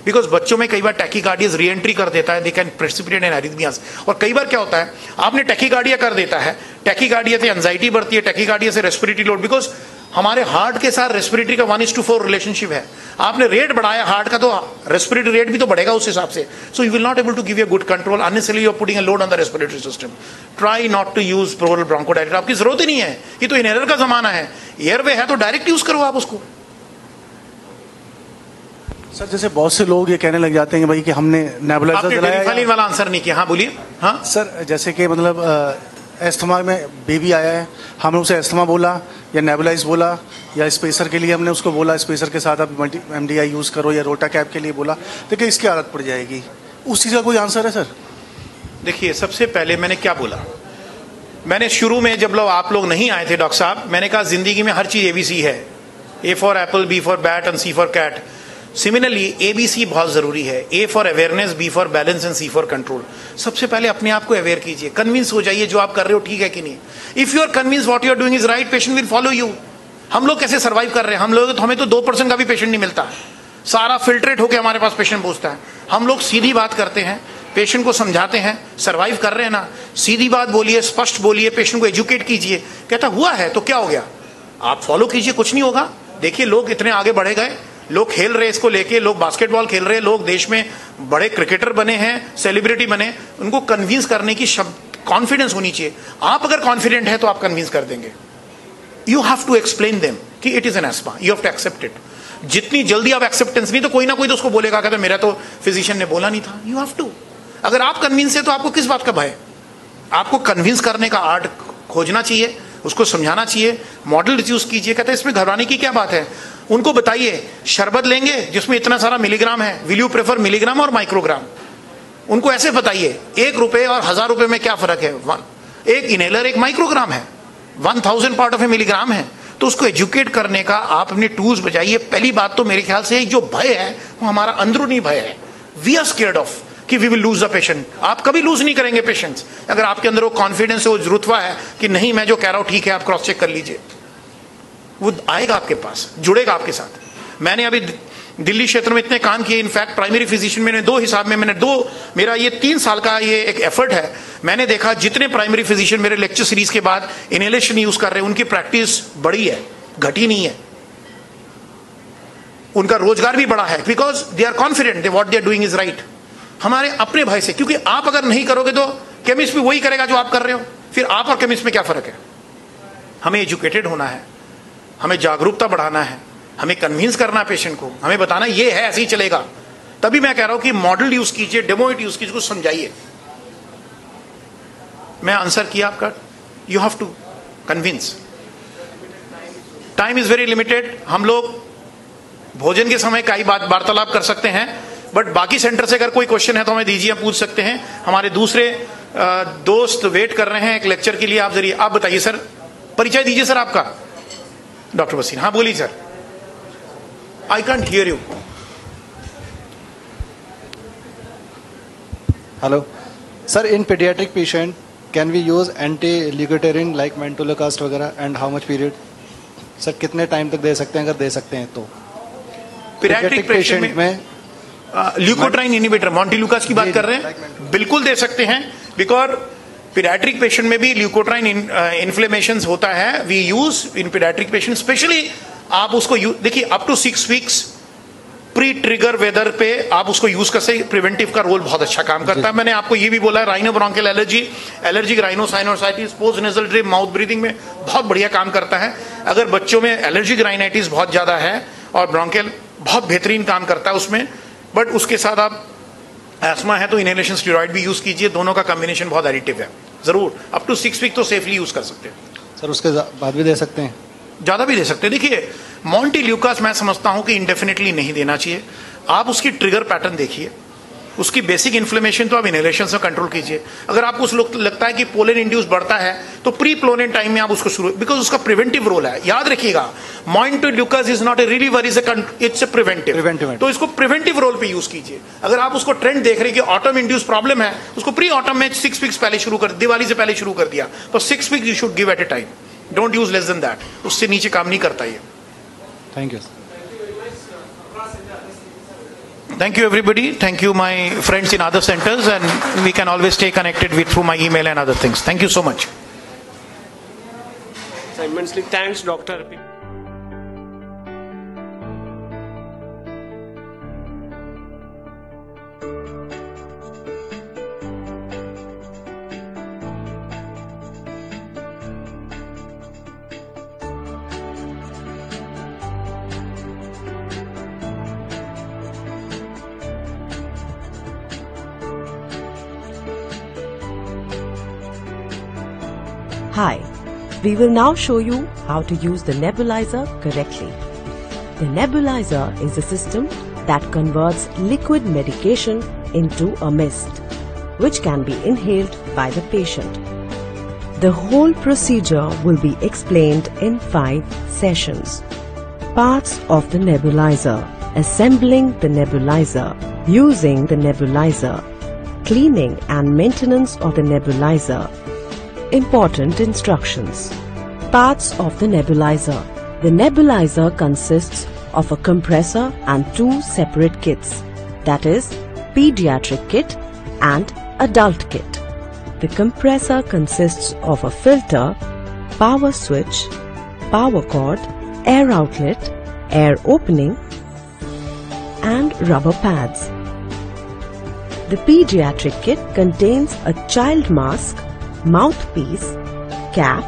बिकॉज बच्चों में कई बार टैकीकार्डिया री एंट्री कर देता है, they can precipitate an arrhythmias. और कई बार क्या होता है, आपने टैकीकार्डिया कर देता है, टैकीकार्डिया से एंजाइटी बढ़ती है, टैकीकार्डिया से रेस्पिरेटरी लोड, बिकॉज हमारे हार्ट के साथ रेस्पिरेटरी का 1:4 रिलेशनशिप है। आपने रेट बढ़ाया हार्ट का, तो रेस्पिरेटरी रेट भी तो बढ़ेगा उस हिसाब से। So you will not able to give a good control, unnecessarily you are putting a load on the respiratory system. Try not to use per oral bronchodilator, आपकी जरूरत ही नहीं है, ये तो इनहेलर का जमाना है। एयरवे है तो डायरेक्ट यूज करो आप उसको। सर जैसे बहुत से लोग ये कहने लग जाते हैं कि भाई कि हमने नेबुलाइजर दिलाया, टेलीफालिन वाला आंसर नहीं किया। हाँ बोलिए। हाँ सर, जैसे कि मतलब एस्थमा में बेबी आया है, हमने उसे एस्थमा बोला या नेबुलाइज बोला, या स्पेसर के लिए हमने उसको बोला स्पेसर के साथ आप MDI यूज़ करो, या रोटा कैप के लिए बोला, तो क्या इसकी आदत पड़ जाएगी? उस चीज़ का कोई आंसर है सर? देखिए, सबसे पहले मैंने क्या बोला, मैंने शुरू में जब आप लोग नहीं आए थे डॉक्टर साहब, मैंने कहा जिंदगी में हर चीज़ ABC है, A for apple, B for bat and C for cat. Similarly ABC बहुत जरूरी है, A for awareness, B for balance and C for control. सबसे पहले अपने आप को अवेयर कीजिए, कन्विंस हो जाइए जो आप कर रहे हो ठीक है कि नहीं। If you are convince what you are doing is right, patient will follow you. हम लोग कैसे सर्वाइव कर रहे हैं, हम लोग तो, हमें तो 2% का भी पेशेंट नहीं मिलता, सारा फिल्ट्रेट होकर हमारे पास पेशेंट पहुंचता है। हम लोग सीधी बात करते हैं, पेशेंट को समझाते हैं, सर्वाइव कर रहे हैं ना, सीधी बात बोलिए, स्पष्ट बोलिए, पेशेंट को एजुकेट कीजिए। कहता हुआ है तो क्या हो गया, आप फॉलो कीजिए, कुछ नहीं होगा। देखिए लोग इतने आगे बढ़े गए, लोग खेल रहे इसको लेके, लोग बास्केटबॉल खेल रहे, लोग देश में बड़े क्रिकेटर बने हैं, सेलिब्रिटी बने। उनको कन्विंस करने की कॉन्फिडेंस होनी चाहिए। आप अगर कॉन्फिडेंट है तो आप कन्विंस कर देंगे। You have to explain them कि it is an asthma, you have to accept it. जितनी जल्दी आप एक्सेप्टेंस नहीं, तो कोई ना कोई तो उसको बोलेगा, कहता मेरा तो फिजिशियन ने बोला नहीं था। यू हैव टू, अगर आप कन्विंस है तो आपको किस बात का भय? आपको कन्विंस करने का आर्ट खोजना चाहिए, उसको समझाना चाहिए, मॉडल यूज कीजिए। कहते हैं इसमें घबराने की क्या बात है, उनको बताइए शरबत लेंगे जिसमें इतना सारा मिलीग्राम है, विल यू प्रेफर मिलीग्राम और माइक्रोग्राम? उनको ऐसे बताइए, 1 रुपए और 1000 रुपए में क्या फर्क है। एक इनहेलर 1 माइक्रोग्राम है, 1000 पार्ट ऑफ ए मिलीग्राम है। तो उसको एजुकेट करने का आप अपने टूल्स बजाइए। पहली बात तो मेरे ख्याल से जो भय है वो हमारा अंदरूनी भय है। वी आर स्केयर्ड ऑफ कि we will lose the patient. आप कभी लूज नहीं करेंगे पेशेंट्स, अगर आपके अंदर वो कॉन्फिडेंस है, वो रुतबा है कि नहीं मैं जो कह रहा हूं ठीक है, आप क्रॉस चेक कर लीजिए, वो आएगा आपके पास, जुड़ेगा आपके साथ। मैंने अभी दिल्ली क्षेत्र में इतने काम किए, इनफैक्ट प्राइमरी फिजिशियन में 2 हिसाब में मेरा ये 3 साल का ये एक एफर्ट है। मैंने देखा जितने प्राइमरी फिजिशियन मेरे लेक्चर सीरीज के बाद इनहेलेशन यूज कर रहे हैं, उनकी प्रैक्टिस बढ़ी है, घटी नहीं है। उनका रोजगार भी बढ़ा है, because they are confident they what they are doing is right. हमारे अपने भय से, क्योंकि आप अगर नहीं करोगे तो केमिस्ट भी वही करेगा जो आप कर रहे हो, फिर आप और केमिस्ट में क्या फर्क है? हमें एजुकेटेड होना है, हमें जागरूकता बढ़ाना है, हमें कन्विंस करना है पेशेंट को, हमें बताना ये है ऐसे ही चलेगा। तभी मैं कह रहा हूं कि मॉडल यूज कीजिए, डेमोइट यूज कीजिए, उसको समझाइए। मैं आंसर किया आपका, you have to convince. Time is very limited. हम लोग भोजन के समय कई बात वार्तालाप कर सकते हैं, बट बाकी सेंटर से अगर कोई क्वेश्चन है तो हमें दीजिए, पूछ सकते हैं। हमारे दूसरे दोस्त वेट कर रहे हैं एक लेक्चर के लिए। आप जरिए आप बताइए सर, परिचय दीजिए सर आपका। डॉक्टर वसीम, हाँ बोलिए sir. I can't hear you. Hello sir, in paediatric patient can we use antileukotriene like montelukast वगैरह, and how much period? Sir कितने टाइम तक दे सकते हैं, अगर दे सकते हैं तो? पीडियाट्रिक पेशेंट में ल्यूकोट्राइन इनहिबिटर, मॉन्टेलुकास की बात कर रहे हैं, बिल्कुल दे सकते हैं। बिकॉज पीडियाट्रिक पेशेंट में भी ल्यूकोट्राइन इन्फ्लेमेशन होता है। We use in paediatric patient specially, आप उसको देखिए up to 6 weeks pre trigger weather पे आप उसको यूज कर सकते। प्रिवेंटिव का रोल बहुत अच्छा काम करता है। मैंने आपको ये भी बोला है, rhinobronchial allergy, allergic rhinosinusitis, post nasal drip, mouth breathing में बहुत बढ़िया काम करता है। अगर बच्चों में एलर्जिक राइनाइटिस बहुत ज्यादा है और ब्रोंकियल, बहुत बेहतरीन काम करता है उसमें। बट उसके साथ आप एस्मा है तो इनहेलेशन स्टेरॉइड भी यूज कीजिए, दोनों का कॉम्बिनेशन बहुत एडिटिव है। जरूर अप टू 6 वीक तो सेफली यूज कर सकते हैं सर। उसके बाद भी दे सकते हैं, ज्यादा भी दे सकते हैं। देखिए मॉन्टेल्यूकास मैं समझता हूं कि इंडेफिनेटली नहीं देना चाहिए। आप उसकी ट्रिगर पैटर्न देखिए, उसकी बेसिक इन्फ्लेमेशन तो आप इनहेलेशन से कंट्रोल कीजिए। अगर आपको उस लगता है कि पोलन इंड्यूस बढ़ता है तो प्री पोलन टाइम में आप उसको शुरू, बिकॉज उसका प्रिवेंटिव रोल है। याद रखिएगा, montelukast is not a reliever, it's a preventive. तो इसको प्रिवेंटिव रोल पे यूज कीजिए। अगर आप उसको ट्रेंड देख रहे हैं कि ऑटम इंड्यूस प्रॉब्लम है, उसको प्री ऑटम में 6 वीक्स पहले शुरू कर, दिवाली से पहले शुरू कर दिया, तो 6 weeks you should give eight A time, don't use less than that. उससे नीचे काम नहीं करता ये। Thank you. Thank you everybody. Thank you my friends in other centers, and we can always stay connected with through my email and other things. Thank you so much. So immensely thanks, Dr. Hi, we will now show you how to use the nebulizer correctly. The nebulizer is a system that converts liquid medication into a mist, which can be inhaled by the patient. The whole procedure will be explained in 5 sessions. Parts of the nebulizer: assembling the nebulizer, using the nebulizer, cleaning and maintenance of the nebulizer. Important instructions. Parts of the nebulizer. The nebulizer consists of a compressor and 2 separate kits, that is, pediatric kit and adult kit. The compressor consists of a filter, power switch, power cord, air outlet, air opening, and rubber pads. The pediatric kit contains a child mask, mouthpiece, cap,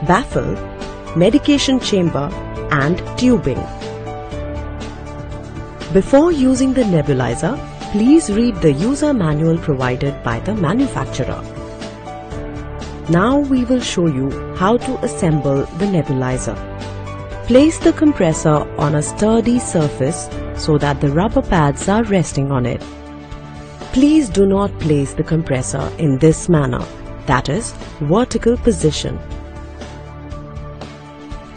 baffle, medication chamber and tubing. Before using the nebulizer, please read the user manual provided by the manufacturer. Now we will show you how to assemble the nebulizer. Place the compressor on a sturdy surface so that the rubber pads are resting on it. Please do not place the compressor in this manner, that is, vertical position.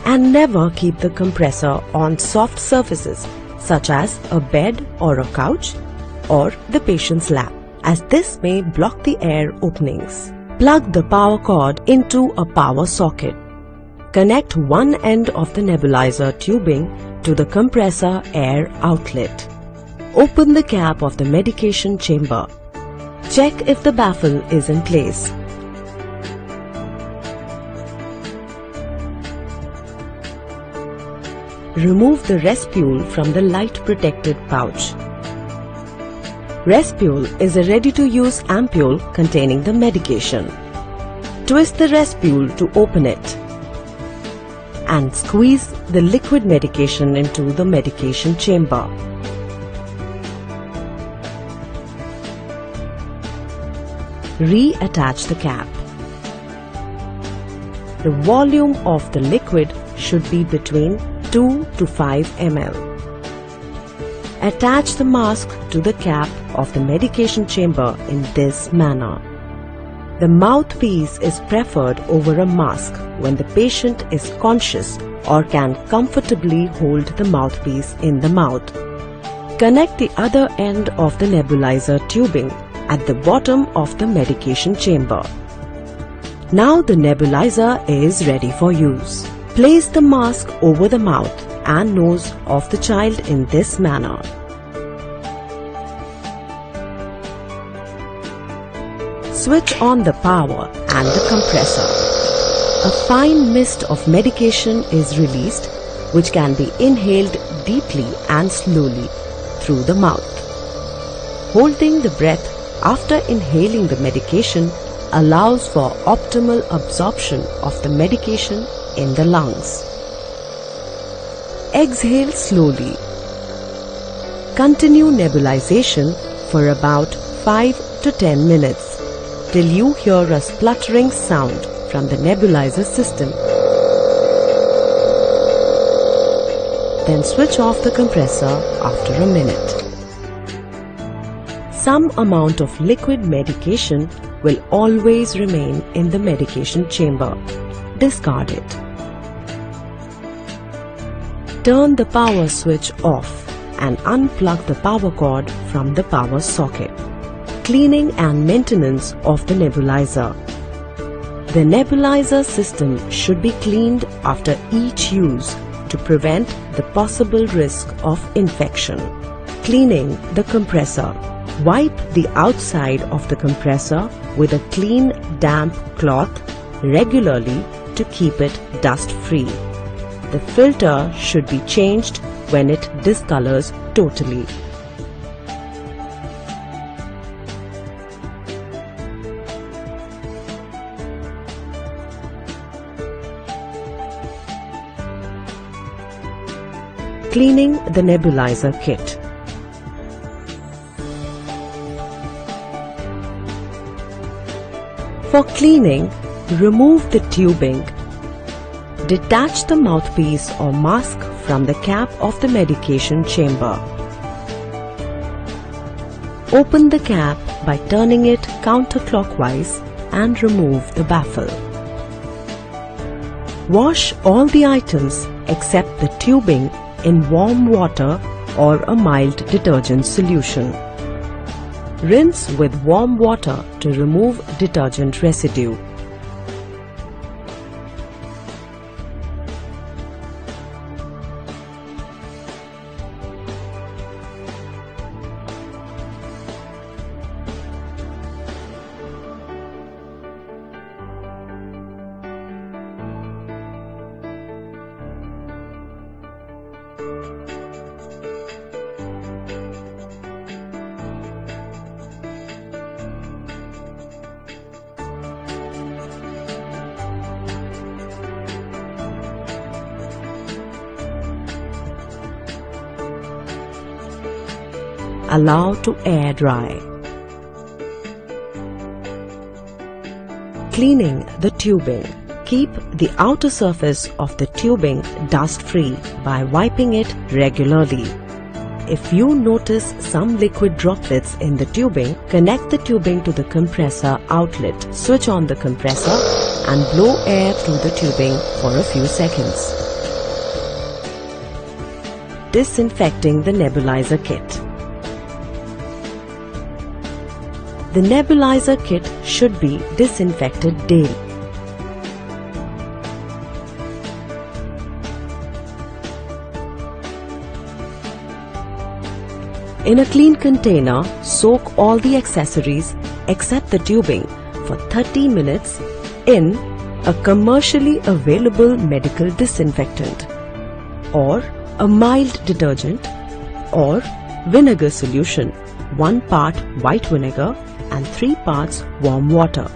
And never keep the compressor on soft surfaces such as a bed or a couch or the patient's lap, as this may block the air openings. Plug the power cord into a power socket. Connect one end of the nebulizer tubing to the compressor air outlet. Open the cap of the medication chamber. Check if the baffle is in place. Remove the respule from the light protected pouch. Respule is a ready-to-use ampule containing the medication. Twist the respule to open it and squeeze the liquid medication into the medication chamber. Reattach the cap. The volume of the liquid should be between 2 to 5 ml. Attach the mask to the cap of the medication chamber in this manner. The mouthpiece is preferred over a mask when the patient is conscious or can comfortably hold the mouthpiece in the mouth. Connect the other end of the nebulizer tubing at the bottom of the medication chamber. Now the nebulizer is ready for use. Place the mask over the mouth and nose of the child in this manner. Switch on the power and the compressor. A fine mist of medication is released, which can be inhaled deeply and slowly through the mouth. Holding the breath after inhaling the medication allows for optimal absorption of the medication in the lungs. Exhale slowly. Continue nebulization for about 5 to 10 minutes till you hear a spluttering sound from the nebulizer system. Then switch off the compressor after a minute. some amount of liquid medication will always remain in the medication chamber. Discard it. Turn the power switch off and unplug the power cord from the power socket. Cleaning and maintenance of the nebulizer. The nebulizer system should be cleaned after each use to prevent the possible risk of infection. Cleaning the compressor. Wipe the outside of the compressor with a clean, damp cloth regularly to keep it dust-free. The filter should be changed when it discolors totally. Cleaning the nebulizer kit. For cleaning, remove the tubing. Detach the mouthpiece or mask from the cap of the medication chamber. Open the cap by turning it counterclockwise and remove the baffle. Wash all the items except the tubing in warm water or a mild detergent solution. Rinse with warm water to remove detergent residue. Allow to air dry. Cleaning the tubing. Keep the outer surface of the tubing dust-free by wiping it regularly. If you notice some liquid droplets in the tubing, connect the tubing to the compressor outlet. Switch on the compressor and blow air through the tubing for a few seconds. Disinfecting the nebulizer kit. The nebulizer kit should be disinfected daily. In a clean container, soak all the accessories except the tubing for 30 minutes in a commercially available medical disinfectant or a mild detergent or vinegar solution, 1 part white vinegar and 3 parts warm water.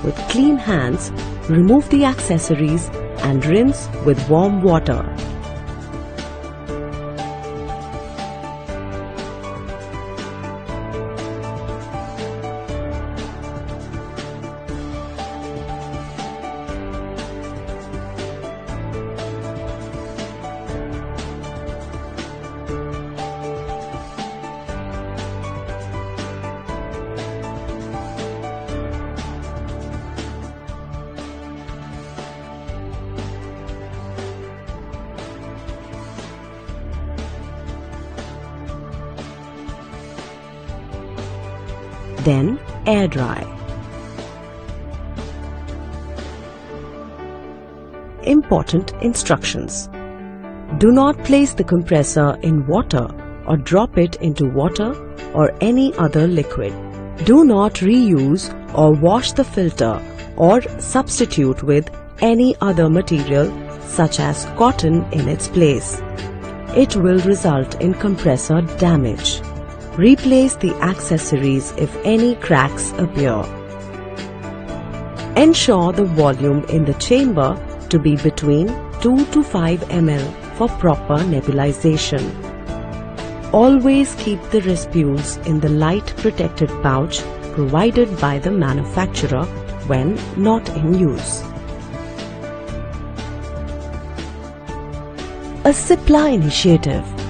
With clean hands, remove the accessories and rinse with warm water. Then air dry. Important instructions. Do not place the compressor in water or drop it into water or any other liquid. Do not reuse or wash the filter or substitute with any other material such as cotton in its place. It will result in compressor damage. Replace the accessories if any cracks appear. Ensure the volume in the chamber to be between 2 to 5 ml for proper nebulization. Always keep the respules in the light protected pouch provided by the manufacturer when not in use. a CIPLA initiative.